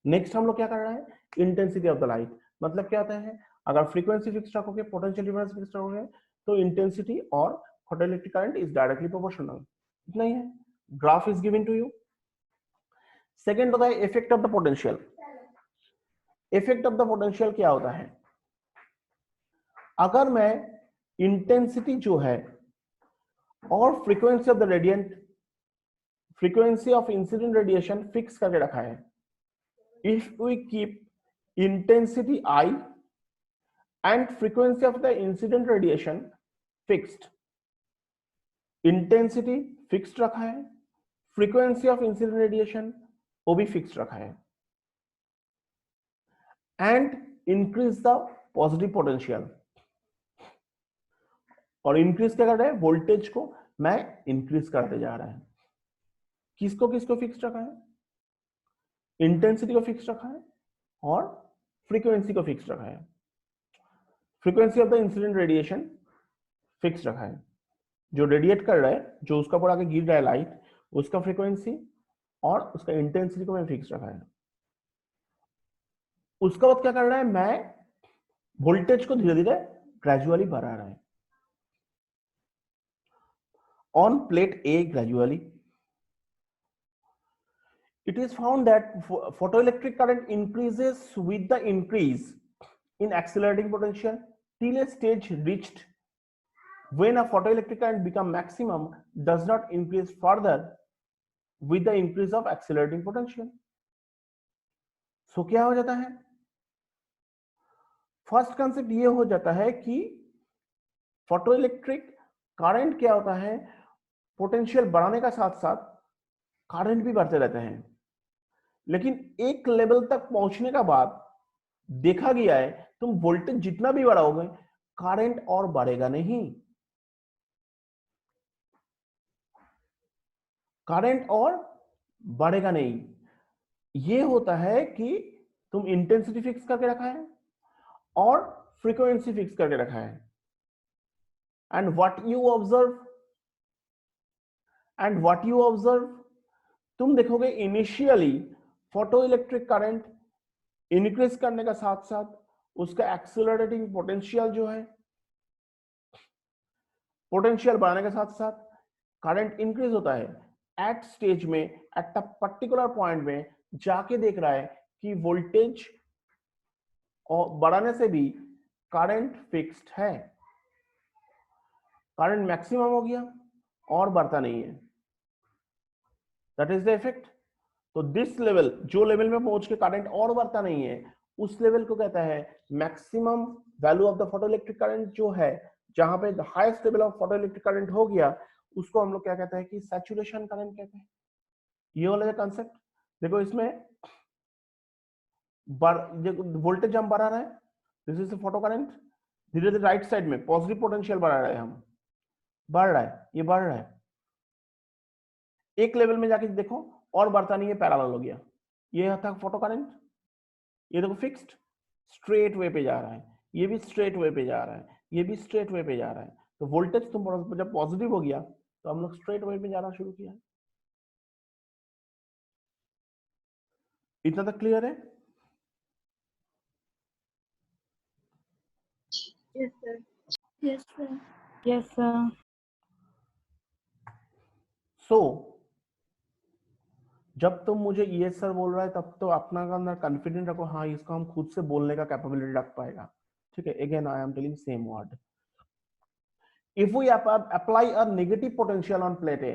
नेक्स्ट हम लोग क्या कर रहे हैं, इंटेंसिटी ऑफ द लाइट। मतलब क्या होता है, अगर फ्रीक्वेंसी फिक्स रखोगे, पोटेंशियल डिफरेंस फिक्स रखोगे, तो इंटेंसिटी और photoelectric current is directly proportional. इतना ही है, graph is given to you. Second होता है effect of the potential. Effect of the potential क्या होता है, अगर मैं इंटेंसिटी जो है और frequency of the radiant, frequency of incident radiation fix करके रखा है, if we keep intensity I and frequency of the incident radiation fixed, intensity fixed रखा है, फ्रीक्वेंसी ऑफ इंसिडेंट रेडिएशन वो भी फिक्स्ड रखा है, and increase the positive potential. और इंक्रीज क्या कर रहा है, वोल्टेज को मैं इंक्रीज करते जा रहा है। किसको किसको फिक्स रखा है, इंटेंसिटी को फिक्स रखा है और फ्रीक्वेंसी को फिक्स रखा है। Frequency of the incident radiation fix रखा है, जो रेडिएट कर रहा है, जो उसका ऊपर आके गिर रहा है लाइट, उसका फ्रीक्वेंसी और उसका इंटेंसिटी को मैं फिक्स रखा है। उसका बाद क्या कर रहा है, मैं वोल्टेज को धीरे धीरे ग्रेजुअली बढ़ा रहा है on plate a gradually. It is found that photoelectric current increases with the increase in accelerating potential till a stage reached when a photoelectric current become maximum does not increase further with the increase of accelerating potential. So क्या हो जाता है, first concept ये हो जाता है कि photoelectric current क्या होता है, पोटेंशियल बढ़ाने का साथ साथ करंट भी बढ़ते रहते हैं, लेकिन एक लेवल तक पहुंचने का बाद देखा गया है तुम वोल्टेज जितना भी बढ़ाओगे करंट और बढ़ेगा नहीं, करंट और बढ़ेगा नहीं। ये होता है कि तुम इंटेंसिटी फिक्स करके रखा है और फ्रीक्वेंसी फिक्स करके रखा है, एंड व्हाट यू ऑब्जर्व, तुम देखोगे इनिशियली फोटोइलेक्ट्रिक करंट इंक्रीज करने का साथ साथ उसका एक्सेलरेटिंग पोटेंशियल जो है, पोटेंशियल बढ़ाने के साथ साथ करंट इंक्रीज होता है। एट स्टेज में, एट अ पर्टिकुलर पॉइंट में जाके देख रहा है कि वोल्टेज और बढ़ाने से भी करंट फिक्स्ड है, करंट मैक्सिमम हो गया और बढ़ता नहीं है, दैट इज द इफेक्ट। तो दिस लेवल, जो लेवल में पहुंच के करंट और बढ़ता नहीं है, उस लेवल को कहता है maximum value of the photoelectric current, जो है जहां पे the highest level of photoelectric current हो गया, उसको हम लोग क्या कहते हैं कि सैचुरेशन करंट कहते हैं। ये वाला कंसेप्ट देखो, इसमें वोल्टेज जब बढ़ा रहा है, दिस इज फोटो करंट, धीरे धीरे राइट साइड में पॉजिटिव पोटेंशियल बढ़ा रहे हैं हम, बढ़ रहा है, ये बढ़ रहा है, एक लेवल में जाके देखो और बढ़ता नहीं है, पैरेलल हो गया। ये था फोटो करंट, ये देखो फिक्स्ड स्ट्रेट वे पे जा रहा है, ये भी स्ट्रेट वे पे जा रहा है, ये भी स्ट्रेट वे पे जा रहा है। तो वोल्टेज तुम जब पॉजिटिव हो गया तो हम लोग स्ट्रेट वे पे जाना शुरू किया। इतना तक क्लियर है? Yes, sir. Yes, sir. Yes, sir. सो जब तुम मुझे ये सर बोल रहा है तब तो अपना अंदर कॉन्फिडेंट रखो, हाँ इसको हम खुद से बोलने का कैपेबिलिटी रख पाएगा, ठीक है। Again I am telling same word, if we apply a negative potential on plate a,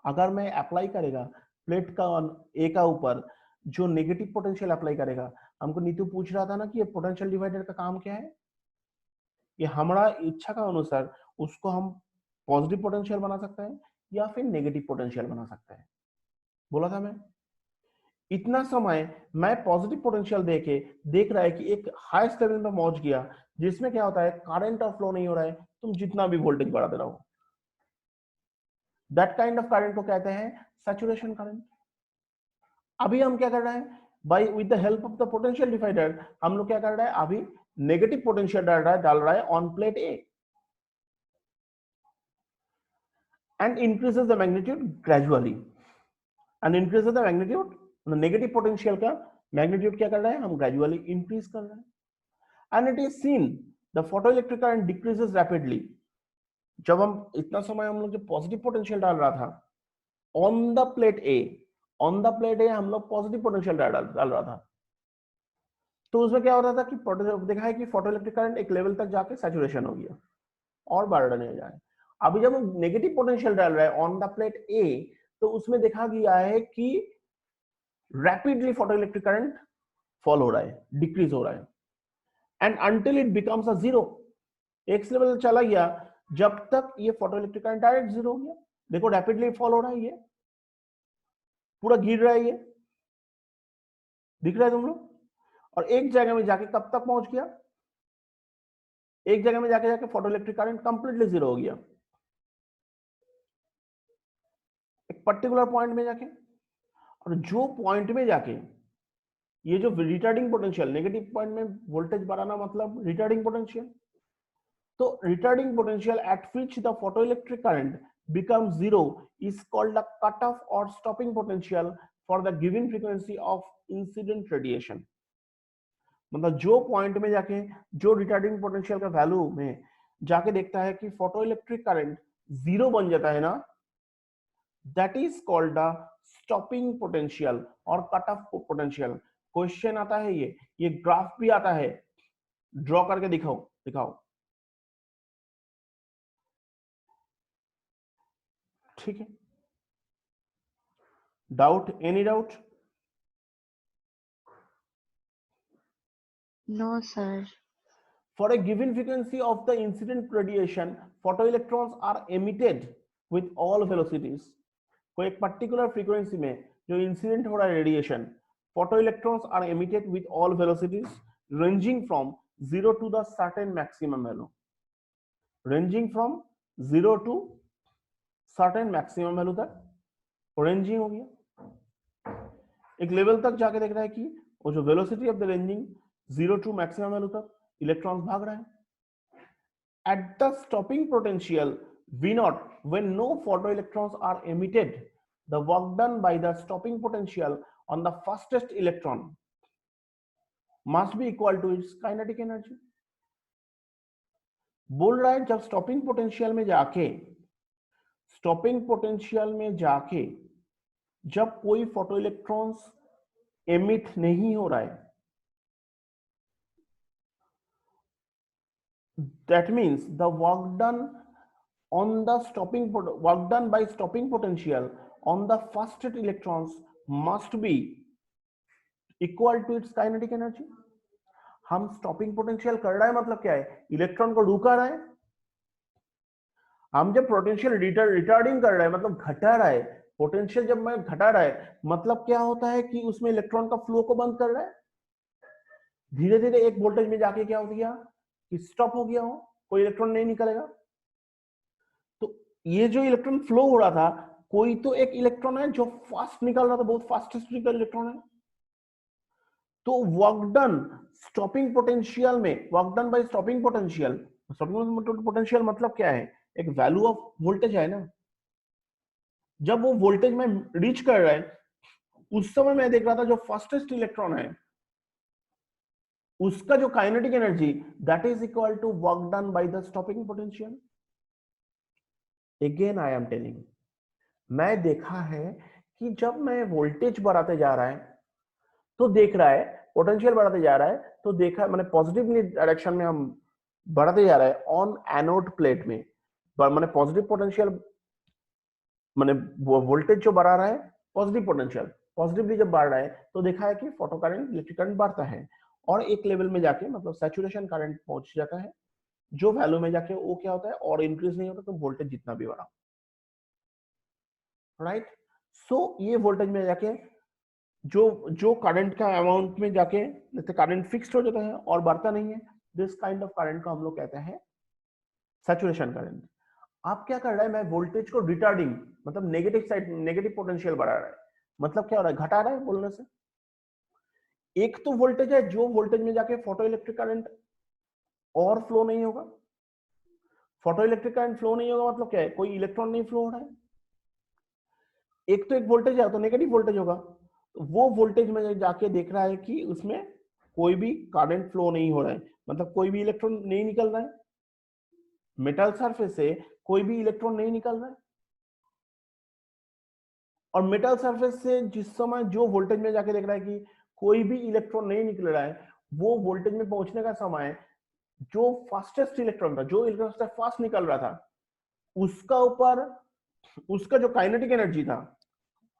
अगर मैं अप्लाई करेगा प्लेट का ए का ऊपर जो नेगेटिव पोटेंशियल अप्लाई करेगा, हमको नीतू पूछ रहा था ना कि ये पोटेंशियल डिवाइडर का काम क्या है, ये हमारा इच्छा का अनुसार उसको हम पॉजिटिव पोटेंशियल बना सकते हैं या फिर नेगेटिव पोटेंशियल बना सकते हैं, बोला था मैं। इतना समय मैं पॉजिटिव पोटेंशियल देख रहा है कि एक हाईएस्ट लेवल में पहुंच गया, जिसमें क्या होता है करंट और फ्लो नहीं हो रहा है, तुम जितना भी वोल्टेज बढ़ाते रहो, दैट काइंड ऑफ करंट को कहते हैं सैचुरेशन करंट। अभी हम क्या कर रहे हैं, by with the help of the potential divider हम लोग क्या कर रहे हैं, अभी नेगेटिव पोटेंशियल डाल रहा है on plate A and increases the magnitude gradually, and increases the magnitude, negative potential का मैग्नीट्यूड क्या कर रहा है, हम ग्रेजुअली इंक्रीज कर रहे हैं, and it is seen the photoelectric current decreases rapidly. जब हम इतना समय हम लोग जो पॉजिटिव पोटेंशियल डाल रहा था ऑन द प्लेट ए, हम लोग पॉजिटिव पोटेंशियल डाल रहा था, तो उसमें क्या हो रहा था कि देखा है कि फोटोइलेक्ट्रिक करंट एक लेवल तक जाके सैचुरेशन हो गया और बढ़ने जाए। अभी जब हम नेगेटिव पोटेंशियल डाल रहे हैं ऑन द प्लेट ए, तो उसमें देखा गया है कि रैपिडली फोटोइलेक्ट्रिक करंट फॉल हो रहा है, डिक्रीज हो रहा है, and until it becomes a zero, एक लेवल चला गया जब तक ये फोटोइलेक्ट्रिक करंट डायरेक्ट जीरो हो गया। देखो रैपिडली फॉल हो रहा है, ये पूरा गिर रहा है, ये दिख रहा है तुम लोग, और एक जगह में जाके कब तक पहुंच गया, एक जगह में जाके जाके फोटोइलेक्ट्रिक करंट कंप्लीटली जीरो हो गया, एक पर्टिकुलर पॉइंट में जाके। और जो पॉइंट में जाके ये जो रिटार्डिंग पोटेंशियल, नेगेटिव पॉइंट में वोल्टेज बढ़ाना मतलब रिटार्डिंग पोटेंशियल, तो retarding potential at which the photoelectric current becomes zero is called the cutoff or stopping potential for the given frequency of incident radiation। मतलब जो पॉइंट में जाके जो retarding potential का वैल्यू में जाके देखता है कि फोटोइलेक्ट्रिक करंट जीरो बन जाता है ना, that is called the stopping potential और कट ऑफ पोटेंशियल। क्वेश्चन आता है, ये ग्राफ भी आता है, ड्रॉ करके दिखाओ। ठीक है, doubt, any doubt? No, sir. For a given frequency of the incident radiation, photoelectrons are emitted with all velocities। कोई एक पर्टिकुलर फ्रीक्वेंसी में जो इंसिडेंट हो रहा है radiation, photoelectrons are emitted with all velocities ranging from 0 to the certain maximum value, ranging from 0 to certain maximum value तक ranging हो गया। एक लेवल तक जाके देख रहा है कि वो जो velocity of the ranging 0 to maximum value तक इलेक्ट्रॉन्स भाग रहे हैं। At the stopping potential V0 when no photoelectrons are emitted, the work done by the stopping potential on the fastest electron must be equal to its kinetic energy। बोल रहा है जब stopping potential में जाके जब कोई फोटो इलेक्ट्रॉन्स एमिट नहीं हो रहा है, that means the work done by stopping potential on the fastest electrons must be equal to its kinetic energy। हम स्टॉपिंग पोटेंशियल कर रहा है मतलब क्या है, इलेक्ट्रॉन को रुका रहा है। हम जब पोटेंशियल रिटार्डिंग कर रहा है मतलब घटा रहा है, पोटेंशियल जब मैं घटा रहा है मतलब क्या होता है कि उसमें इलेक्ट्रॉन का फ्लो को बंद कर रहा है। धीरे धीरे एक वोल्टेज में जाके क्या हो गया कि स्टॉप हो गया हो, कोई इलेक्ट्रॉन नहीं निकलेगा। तो ये जो इलेक्ट्रॉन फ्लो हो रहा था, कोई तो एक इलेक्ट्रॉन है जो फास्ट निकल रहा था, बहुत फास्टेस्ट इलेक्ट्रॉन है। तो वर्क डन स्टॉपिंग पोटेंशियल में, work done by stopping potential मतलब क्या है, एक वैल्यू ऑफ वोल्टेज है ना। जब वो वोल्टेज में रीच कर रहा है उस समय मैं देख रहा था जो फास्टेस्ट इलेक्ट्रॉन है उसका जो kinetic energy that is equal to work done by the stopping potential. Again I am telling, मैं देखा है कि जब मैं वोल्टेज बढ़ाते जा रहा है तो देख रहा है, पोटेंशियल बढ़ाते जा रहा है तो देखा, मैंने पॉजिटिव डायरेक्शन में हम बढ़ाते जा रहा है ऑन एनोड प्लेट में, मैंने पॉजिटिव पोटेंशियल, मैंने वोल्टेज जो बढ़ा रहा है पॉजिटिव पोटेंशियल पॉजिटिवली जब बढ़ रहा है तो देखा है कि फोटो करंट, इलेक्ट्रिक करंट बढ़ता है और एक लेवल में जाके मतलब सैचुरेशन करंट पहुंच जाता है, जो वैल्यू में जाके वो क्या होता है और इंक्रीज नहीं होता तो वोल्टेज जितना भी बढ़ा, राइट। सो ये वोल्टेज में जाके जो करंट का अमाउंट में जाके करंट फिक्स्ड हो जाता है और बढ़ता नहीं है, दिस काइंड ऑफ करंट को हम लोग कहते हैं सैचुरेशन करंट। आप क्या कर रहा है, मैं वोल्टेज को रिटार्डिंग मतलब नेगेटिव साइड, नेगेटिव पोटेंशियल बढ़ा रहा है, मतलब क्या हो रहा है, घटा रहा है बोलने से। एक तो वोल्टेज है जो वोल्टेज में जाके फोटो इलेक्ट्रिक करंट और फ्लो नहीं होगा, फोटो इलेक्ट्रिक करंट फ्लो नहीं होगा मतलब क्या है, कोई इलेक्ट्रॉन नहीं फ्लो हो रहा है। एक तो एक वोल्टेज है तो नेगेटिव वोल्टेज होगा, तो वो वोल्टेज में जाके देख रहा है कि उसमें कोई भी करंट फ्लो नहीं हो रहा है, मतलब कोई भी इलेक्ट्रॉन नहीं निकल रहा है, मेटल सरफेस से कोई भी इलेक्ट्रॉन नहीं निकल रहा है। और मेटल सरफेस से जिस समय जो वोल्टेज में जाके देख रहा है कि कोई भी इलेक्ट्रॉन नहीं निकल रहा है, वो वोल्टेज में पहुंचने का समय जो फास्टेस्ट इलेक्ट्रॉन था, जो इलेक्ट्रॉन से फास्ट निकल रहा था, उसका ऊपर उसका जो काइनेटिक एनर्जी था,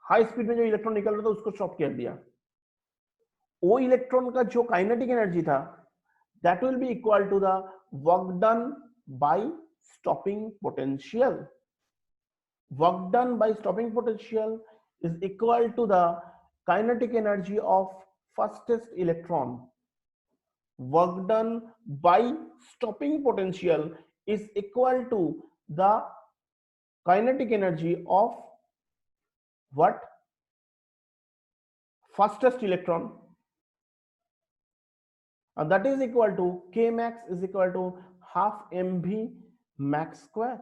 हाई स्पीड में जो इलेक्ट्रॉन निकल रहा था उसको स्टॉप कर दिया। वो इलेक्ट्रॉन का जो काइनेटिक एनर्जी था that will be equal to the work done by stopping potential. Work done by stopping potential is equal to the kinetic energy of fastest electron। work done by stopping potential is equal to the kinetic energy of what? Fastest electron, and that is equal to k max is equal to half mv max square.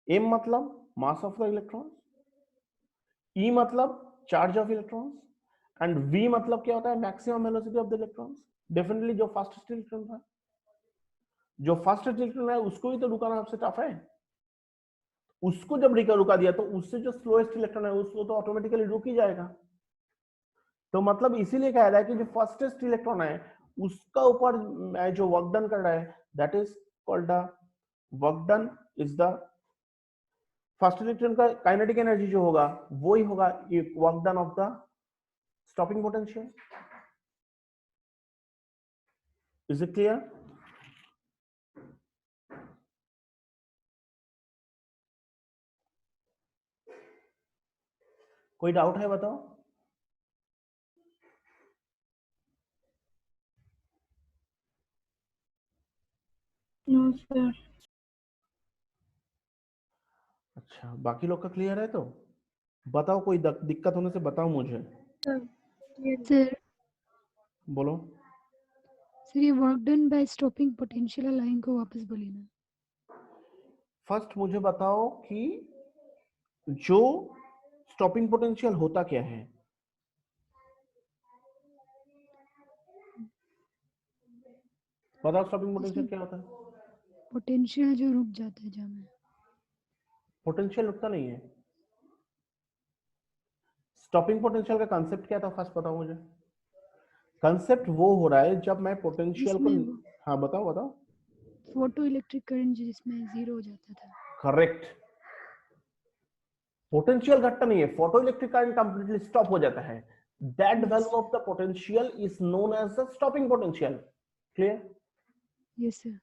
m मतलब mass of the electrons, e मतलब charge of electrons, and v मतलब क्या होता है? maximum velocity of the electrons. Definitely जो fastest electron था, जो fastest electron है उसको ही तो रुकाना सबसे टफ है. उसको जब रुका दिया तो उससे जो स्लोएस्ट इलेक्ट्रॉन है उसको तो ऑटोमेटिकली रुक ही जाएगा. तो मतलब इसीलिए कह रहा है कि जो फास्टेस्ट इलेक्ट्रॉन है उसका ऊपर जो वर्क डन कर रहा है that is called the work done is the first electron का काइनेटिक एनर्जी जो होगा वो ही होगा work done of the stopping potential. Is it clear? कोई डाउट है बताओ? No sir. अच्छा, बाकी लोग का क्लियर है? तो बताओ, कोई दिक्कत होने से बताओ मुझे. सर बोलो. सर ये work done by stopping potential line को वापस बोलिए ना. फर्स्ट मुझे बताओ कि जो स्टॉपिंग पोटेंशियल होता क्या है? बताओ स्टॉपिंग पोटेंशियल क्या होता है? पोटेंशियल जो रुक जाता है जहाँ में. पोटेंशियल रुकता नहीं है. स्टॉपिंग पोटेंशियल का कांसेप्ट क्या था फर्स्ट बताओ मुझे. कांसेप्ट वो हो रहा है जब मैं पोटेंशियल को, हाँ बताओ बताओ. फोटो इलेक्ट्रिक करंट जिसमें जीरो हो जाता था. करेक्ट. पोटेंशियल घटता नहीं है, photo electric current completely stop हो जाता है. That value of the potential is known as the stopping potential. Clear? Yes sir.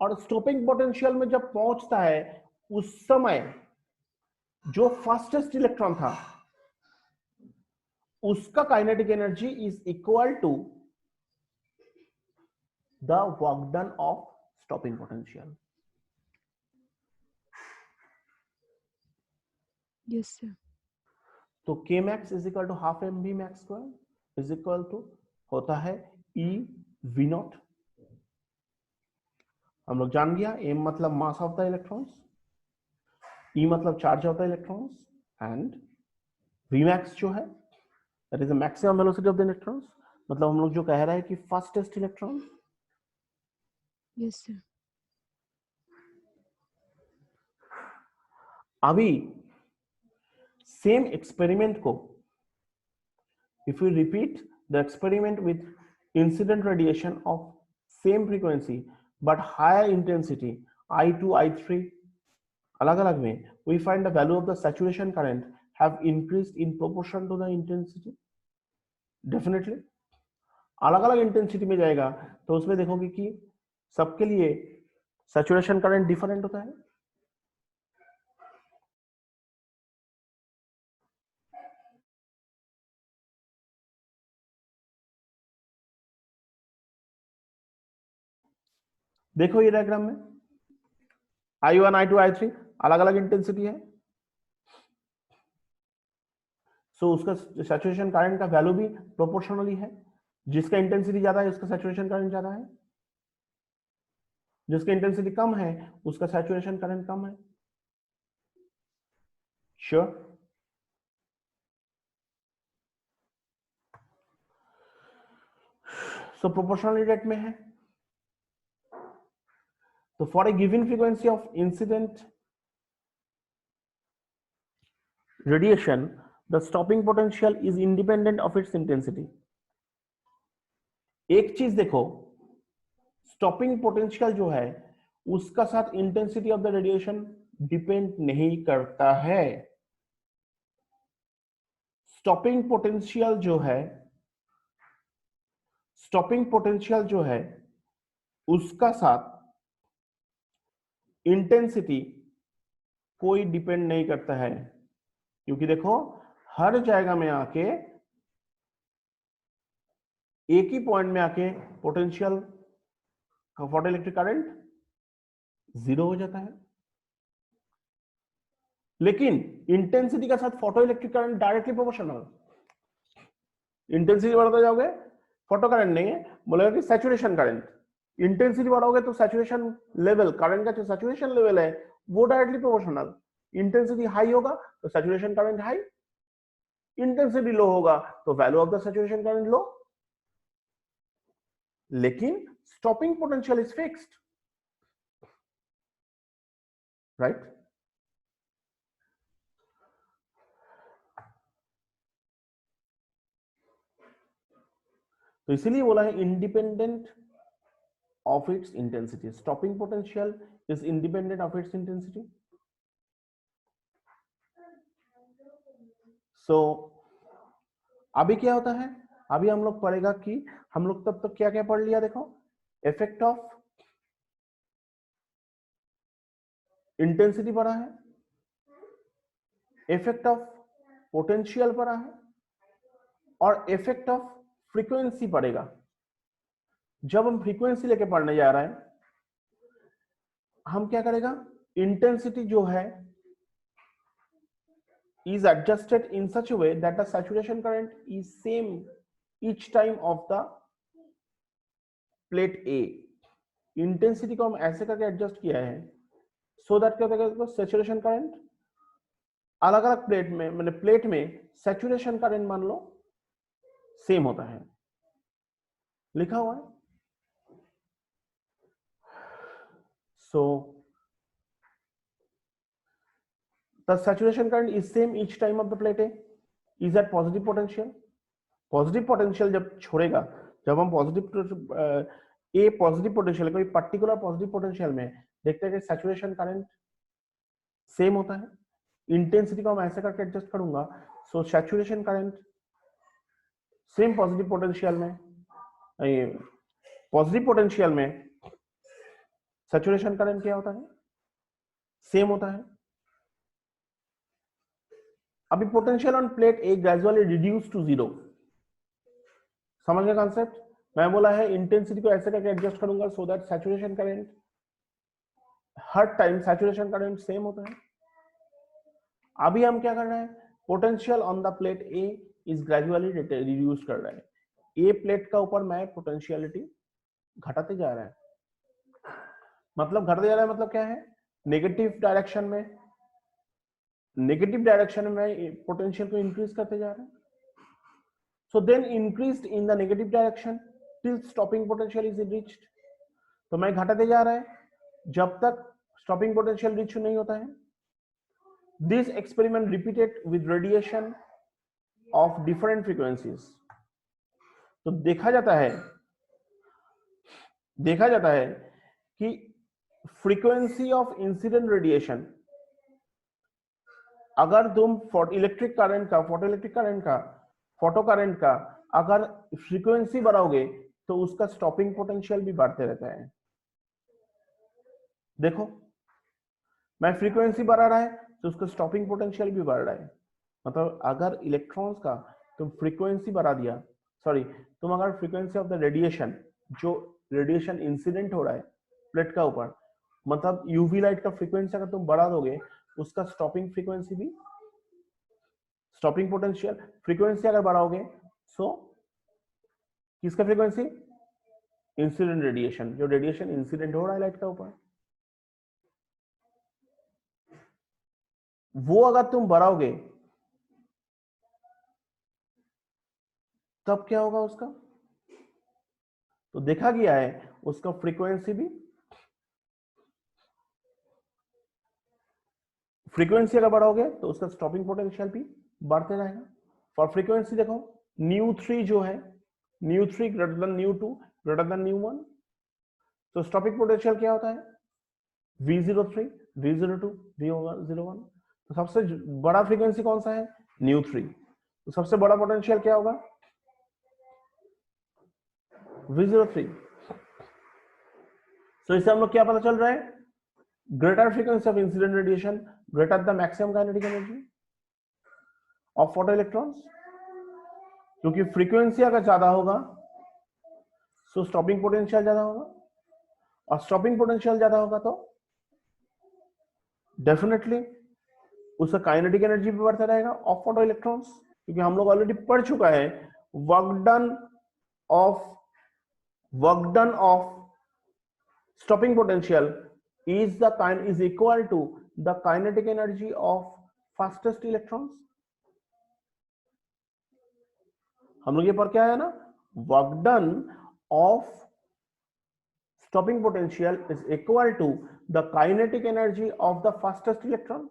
और स्टॉपिंग पोटेंशियल में जब पहुंचता है उस समय जो फास्टेस्ट इलेक्ट्रॉन था उसका kinetic energy is equal to the work done of stopping potential. Yes sir. तो k max is equal to half M V max square is equal to होता है e v नॉट. हम लोग जान गया m मतलब mass of the electrons, e मतलब charge of the electrons, and v max जो है that is the maximum velocity of the electrons. मतलब हम लोग जो कह रहे हैं कि फास्टेस्ट इलेक्ट्रॉन. Yes sir. अभी सेम एक्सपेरिमेंट को if we repeat the experiment with incident radiation of same frequency but higher intensity I2 I3 अलग अलग में, we find the value of the saturation current have increased in proportion to the intensity. Definitely अलग अलग intensity में जाएगा तो उसमें देखोगे कि सबके लिए सैचुरेशन करंट डिफरेंट होता है. देखो ये डायग्राम में I1 I2 I3 अलग अलग इंटेंसिटी है. सो उसका सैचुरेशन करंट का वैल्यू भी प्रोपोर्शनली है. जिसका इंटेंसिटी ज्यादा है उसका सैचुरेशन करंट ज्यादा है, जिसका इंटेंसिटी कम है उसका सैचुरेशन करंट कम है. श्योर? सो प्रोपोर्शनल रेट में है. So for a given frequency of incident radiation, the stopping potential is independent of its intensity. एक चीज देखो, स्टॉपिंग पोटेंशियल जो है उसका साथ intensity of the radiation depend नहीं करता है. स्टॉपिंग पोटेंशियल जो है उसका साथ इंटेंसिटी कोई डिपेंड नहीं करता है. क्योंकि देखो हर जगह में आके एक ही पॉइंट में आके पोटेंशियल का फोटो इलेक्ट्रिक करंट जीरो हो जाता है, लेकिन इंटेंसिटी के साथ photo electric current directly proportional. Intensity बढ़ाते जाओगे फोटो करंट नहीं है, बोलेगा कि सैचुरेशन करंट। इंटेंसिटी बढ़ाओगे तो सैचुरेशन लेवल, करंट का जो सैचुरेशन लेवल है वो डायरेक्टली प्रोपोर्शनल। इंटेंसिटी हाई होगा तो saturation current high, intensity low होगा तो value of the saturation current low, लेकिन stopping potential is fixed, right? तो इसीलिए बोला है independent of its intensity, stopping potential is independent of its intensity. So अभी क्या होता है, अभी हम लोग पढ़ेगा कि हम लोग तब तक क्या क्या पढ़ लिया, देखो इफेक्ट ऑफ इंटेंसिटी पढ़ा है, इफेक्ट ऑफ पोटेंशियल पढ़ा है, और इफेक्ट ऑफ फ्रीक्वेंसी पढ़ेगा। जब हम फ्रीक्वेंसी लेके पढ़ने जा रहे हैं, हम क्या करेगा, इंटेंसिटी जो है is adjusted in such a way that the saturation current is same each time of the plate A। Intensity को हम ऐसे करके एडजस्ट किया है सो दैट क्या होता है, सैचुरेशन करंट अलग अलग प्लेट में, मैंने प्लेट में सैचुरेशन करंट मान लो सेम होता है, लिखा हुआ है। सो the saturation current is same each time of the plate A is at positive potential। Positive potential जब छोड़ेगा, जब हम पॉजिटिव पोटेंशियल कोई पर्टिकुलर पॉजिटिव पोटेंशियल में देखते हैं कि सैचुरेशन करंट सेम होता है, इंटेंसिटी को हम ऐसे करके एडजस्ट करूंगा, so saturation current same positive potential में, पॉजिटिव पोटेंशियल में सैचुरेशन करंट क्या होता है, सेम होता है। अभी potential on plate a gradually reduce to zero, समझ गए कॉन्सेप्ट? मैं बोला है इंटेंसिटी को ऐसे करके एडजस्ट करूंगा so that saturation current her time saturation current same होता है। अभी हम क्या कर रहे हैं, potential on the plate A is gradually reduce कर रहे हैं। ए प्लेट का ऊपर मैं पोटेंशियलिटी घटाते जा रहा है, मतलब घटते जा रहा है मतलब क्या है, नेगेटिव डायरेक्शन में, नेगेटिव डायरेक्शन में पोटेंशियल को इंक्रीज करते जा रहे हैं। So then increased in the negative direction till stopping potential is reached. तो मैं घटाते जा रहा है जब तक स्टॉपिंग पोटेंशियल रीच नहीं होता है। This experiment repeated with radiation of different frequencies. तो देखा जाता है कि फ्रीक्वेंसी ऑफ इंसिडेंट रेडिएशन, अगर तुम इलेक्ट्रिक करंट का, फोटो इलेक्ट्रिक करंट का, फोटो करंट का अगर फ्रीक्वेंसी बढ़ाओगे तो उसका स्टॉपिंग पोटेंशियल भी बढ़ते रहता है। देखो मैं फ्रीक्वेंसी बढ़ा रहा है तो उसका स्टॉपिंग पोटेंशियल भी बढ़ रहा है। मतलब अगर इलेक्ट्रॉन्स का तुम फ्रीक्वेंसी बढ़ा दिया, सॉरी तुम अगर फ्रीक्वेंसी ऑफ द रेडिएशन, जो रेडिएशन इंसिडेंट हो रहा है प्लेट का ऊपर, मतलब यूवी लाइट का फ्रीक्वेंसी अगर तुम बढ़ा दोगे, उसका स्टॉपिंग फ्रीक्वेंसी भी, स्टॉपिंग पोटेंशियल फ्रीक्वेंसी अगर बढ़ाओगे, सो किसका फ्रीक्वेंसी, इंसिडेंट रेडिएशन, जो रेडिएशन इंसिडेंट हो रहा है लाइट का ऊपर, वो अगर तुम बढ़ाओगे तब क्या होगा उसका, तो देखा गया है उसका फ्रीक्वेंसी भी, फ्रीक्वेंसी अगर बढ़ाओगे तो उसका स्टॉपिंग पोटेंशियल भी बढ़ते रहेगा। फॉर फ्रीक्वेंसी देखो ν3 जो है, ν3 ग्रेटर देन ν2 ग्रेटर देन ν1, तो स्टॉपिंग पोटेंशियल क्या होता है, V03 V02 V01। तो सबसे बड़ा फ्रीक्वेंसी कौन सा है, ν3, तो सबसे बड़ा पोटेंशियल क्या होगा, V03। तो इससे हम लोग क्या पता चल रहा है, greater frequency of incident radiation greater the maximum kinetic energy of photo electrons. क्योंकि फ्रीक्वेंसी अगर ज्यादा होगा सो स्टॉपिंग पोटेंशियल ज्यादा होगा, और स्टॉपिंग पोटेंशियल ज्यादा होगा तो डेफिनेटली उसका काइनेटिक एनर्जी भी बढ़ता रहेगा ऑफ फोटो इलेक्ट्रॉन्स, क्योंकि हम लोग ऑलरेडी पढ़ चुका है work done of stopping potential is equal to the kinetic energy of fastest electrons. हम लोग ये पढ़ के आया ना, work done of stopping potential is equal to the kinetic energy of the fastest electron.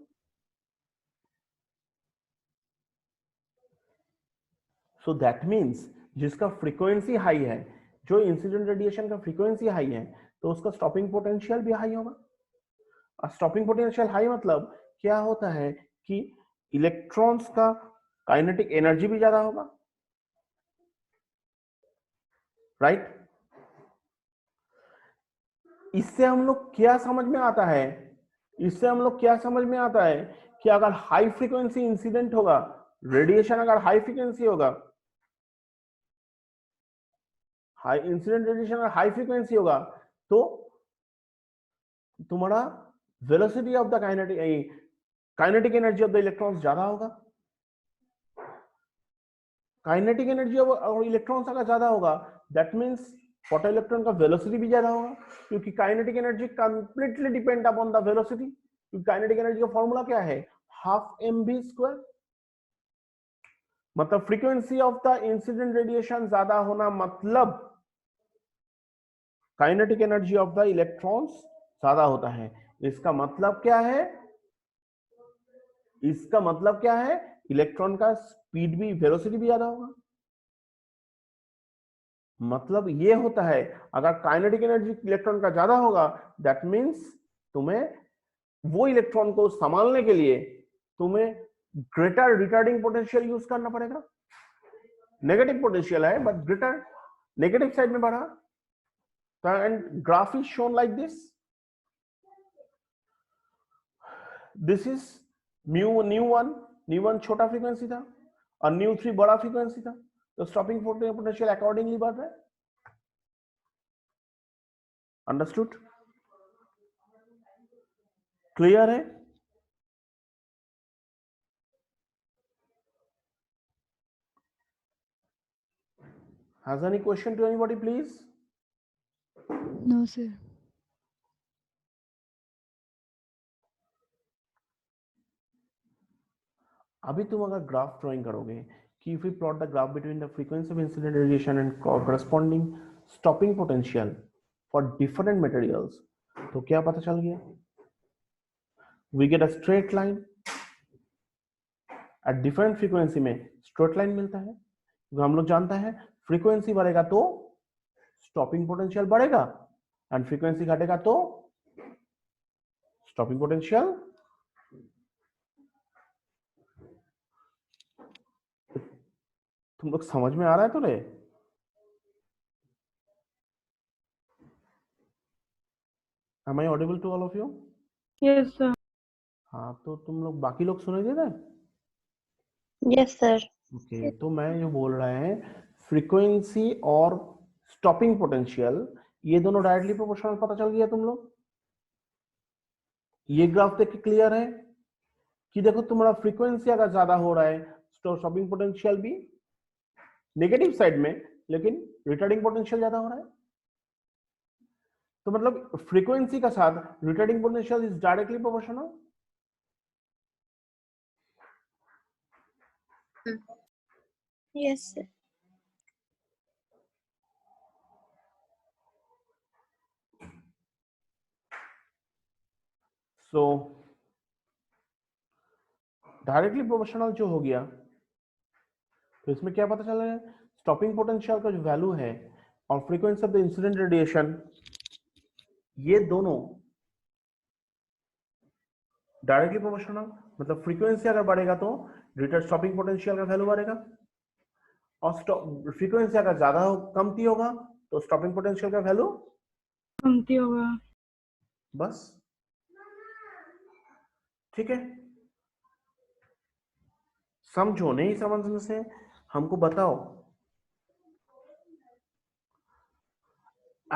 So that means जिसका frequency high है, जो इंसिडेंट रेडिएशन का फ्रीक्वेंसी हाई है, तो उसका स्टॉपिंग पोटेंशियल भी हाई होगा। और स्टॉपिंग पोटेंशियल हाई मतलब क्या होता है कि इलेक्ट्रॉन्स का काइनेटिक एनर्जी भी ज्यादा होगा, राइट? इससे हम लोग क्या समझ में आता है, इससे हम लोग क्या समझ में आता है कि अगर हाई फ्रीक्वेंसी इंसिडेंट होगा, रेडिएशन अगर हाई फ्रीक्वेंसी होगा, हाई इंसिडेंट रेडिएशन अगर हाई फ्रीक्वेंसी होगा, तो तुम्हारा velocity of the kinetic energy of the electrons ज्यादा होगा। काइनेटिक एनर्जी और इलेक्ट्रॉन्स अगर ज्यादा होगा, दैट मींस फोटो इलेक्ट्रॉन का वेलोसिटी भी ज्यादा होगा, क्योंकि kinetic energy completely depend upon the velocity. क्योंकि काइनेटिक एनर्जी का फॉर्मूला क्या है, हाफ mv²। मतलब frequency of the incident radiation ज्यादा होना मतलब kinetic energy of the electrons ज्यादा होता है। इसका मतलब क्या है, इसका मतलब क्या है, इलेक्ट्रॉन का स्पीड भी, वेलोसिटी भी ज्यादा होगा। मतलब ये होता है, अगर काइनेटिक एनर्जी इलेक्ट्रॉन का ज्यादा होगा, दैट मींस तुम्हें वो इलेक्ट्रॉन को संभालने के लिए तुम्हें ग्रेटर रिटार्डिंग पोटेंशियल यूज करना पड़ेगा। नेगेटिव पोटेंशियल है बट ग्रेटर, नेगेटिव साइड में बढ़ा। And graph is shown like this. This is new one छोटा फ्रीक्वेंसी था और न्यू3 बड़ा फ्रीक्वेंसी था, तो स्टॉपिंग पोटेंशियल अकॉर्डिंगली बढ़ रहा है। अंडरस्टूड? क्लियर है? Has any question to anybody, please? No, sir. अभी तुम अगर ग्राफ ड्राइंग करोगे कि if we plot the graph between the frequency of incident radiation and corresponding stopping potential for different materials, तो क्या पता चल गया? We get a straight line at different frequency में straight line मिलता है, क्योंकि हम लोग जानते हैं फ्रीक्वेंसी बढ़ेगा तो स्टॉपिंग पोटेंशियल बढ़ेगा एंड फ्रीक्वेंसी घटेगा तो स्टॉपिंग पोटेंशियल। तुम लोग समझ में आ रहा है तो रे? Am I audible to all of you? Yes, sir. हाँ, तो तुम लोग बाकी लोग सुनाई दे रहे हैं? Yes sir. ओके, तो मैं जो बोल रहा है फ्रीक्वेंसी और स्टॉपिंग पोटेंशियल ये दोनों डायरेक्टली प्रोपोर्शनल पता चल गया तुम लोग? ये ग्राफ देख के क्लियर है कि देखो तुम्हारा फ्रीक्वेंसी अगर ज्यादा हो रहा है तो स्टॉपिंग पोटेंशियल भी नेगेटिव साइड में, लेकिन रिटार्डिंग पोटेंशियल ज्यादा हो रहा है। तो मतलब फ्रीक्वेंसी का साथ retarding potential is directly proportional. Yes sir. So directly proportional जो हो गया, तो इसमें क्या पता चल रहा है, स्टॉपिंग पोटेंशियल का जो वैल्यू है और frequency of the incident radiation, ये दोनों डायरेक्टली प्रोपोर्शनल। मतलब फ्रीक्वेंसी अगर बढ़ेगा तो रिटर्न स्टॉपिंग पोटेंशियल का वैल्यू बढ़ेगा, और फ्रीक्वेंसी अगर ज्यादा कमती होगा तो स्टॉपिंग पोटेंशियल का वैल्यू कमती होगा। बस ठीक है। समझो, नहीं समझने से हमको बताओ।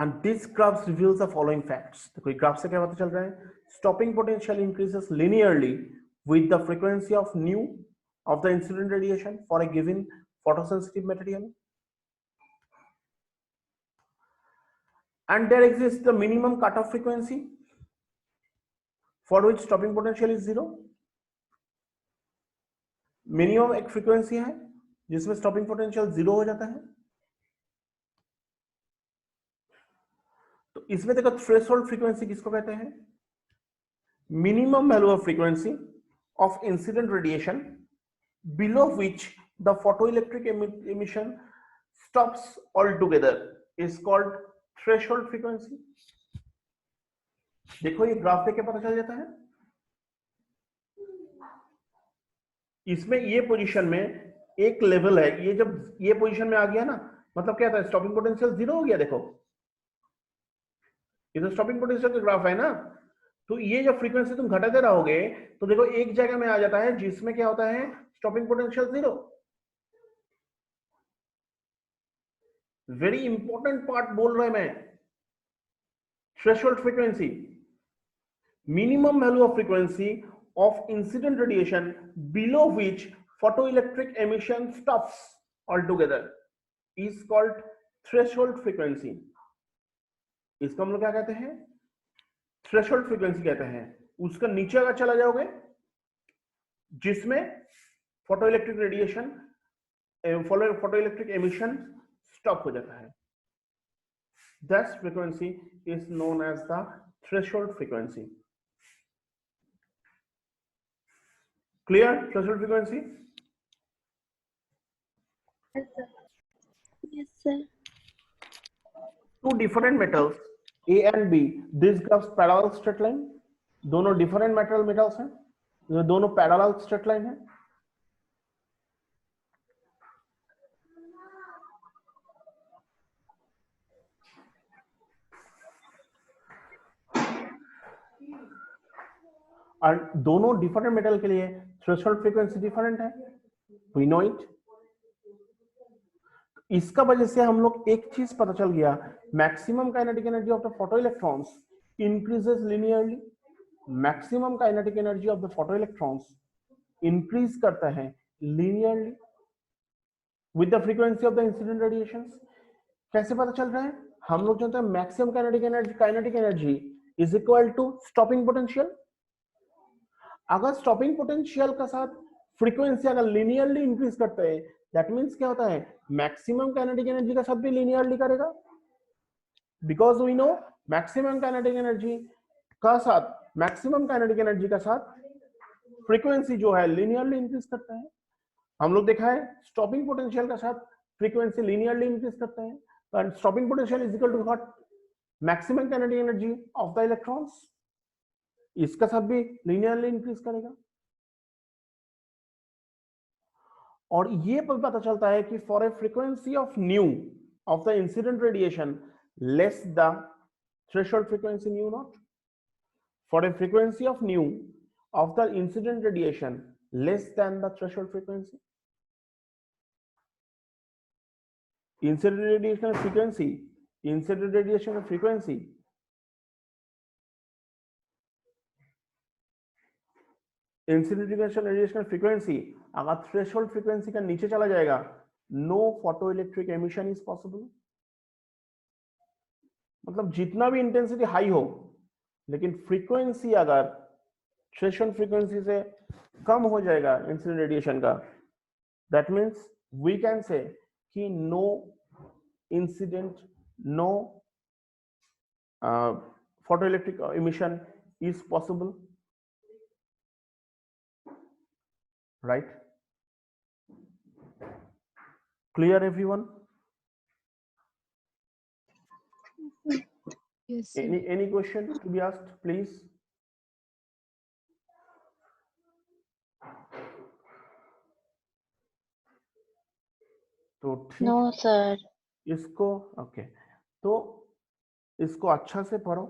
And this graph reveals the following facts. देखो ग्राफ से क्या पता चल रहा है? Stopping potential increases linearly with the frequency of nu of the incident radiation for a given photosensitive material. And there exists the minimum cutoff frequency for which stopping potential is 0. Minimum एक frequency है जिसमें stopping potential 0 हो जाता है. तो इसमें देखो threshold frequency किसको कहते हैं? Minimum value of frequency of incident radiation below which the photoelectric emission stops altogether is called threshold frequency. देखो ये ग्राफ देख के पता चल जाता है. इसमें ये पोजीशन में एक लेवल है, ये जब ये पोजीशन में आ गया ना, मतलब क्या था? स्टॉपिंग पोटेंशियल 0 हो गया. देखो ये तो स्टॉपिंग पोटेंशियल का ग्राफ है ना. तो ये जब फ्रीक्वेंसी तुम घटाते रहोगे तो देखो एक जगह में आ जाता है जिसमें क्या होता है? Stopping potential 0. Very important part बोल रहा है मैं. Threshold frequency, minimum value of frequency of incident radiation below which photoelectric emission stops altogether is called threshold frequency. इसको हम लोग क्या कहते हैं? थ्रेशोल्ड फ्रीक्वेंसी कहते हैं. उसका नीचे अगर चला जाओगे जिसमें photoelectric radiation photoelectric emission stop हो जाता है, that frequency is known as the threshold frequency. Clear? Threshold frequency? Yes, sir. Yes, sir. Two different metals A and B. This graphs parallel straight line. दोनों different metals हैं. ये दोनों parallel straight line है. और दोनों different metal के लिए threshold frequency different है. We know it. इसका वजह से हम लोग एक चीज पता चल गया, maximum kinetic energy of the photoelectrons increases linearly. Maximum kinetic energy of the photoelectrons increase करता है linearly with the frequency of the incident radiations. कैसे पता चल रहा है? हम लोग जानते हैं maximum kinetic energy is equal to stopping potential. अगर स्टॉपिंग पोटेंशियल का साथ फ्रीक्वेंसी अगर लिनियरली इंक्रीज करते हैं, दैट मींस क्या होता है? मैक्सिमम काइनेटिक एनर्जी का साथ भी लिनियरली करेगा. Because we know maximum kinetic energy का साथ फ्रीक्वेंसी जो है लिनियरली इंक्रीज करता है. हम लोग देखा है स्टॉपिंग पोटेंशियल का साथ फ्रीक्वेंसी लिनियरली इंक्रीज करता है. And stopping potential is equal to what? Maximum kinetic energy of the electrons. इसका साथ भी लिनियरली इंक्रीज करेगा. और ये पता चलता है कि for a frequency of nu of the incident radiation less the threshold frequency nu naught. For a frequency of nu of the incident radiation less than the threshold frequency. Incident radiation frequency incident radiation frequency अगर threshold frequency का नीचे चला जाएगा, no photoelectric emission is possible. मतलब जितना भी intensity high हो, लेकिन फ्रीक्वेंसी अगर थ्रेशोल्ड फ्रीक्वेंसी से कम हो जाएगा इंसिडेंट रेडिएशन का, that means we can say कि no incident, no photoelectric emission is possible. Right? Clear, everyone? Yes, sir. Any question to be asked, please? तो ठीक. No, sir. इसको ओके, तो इसको अच्छा से पढ़ो.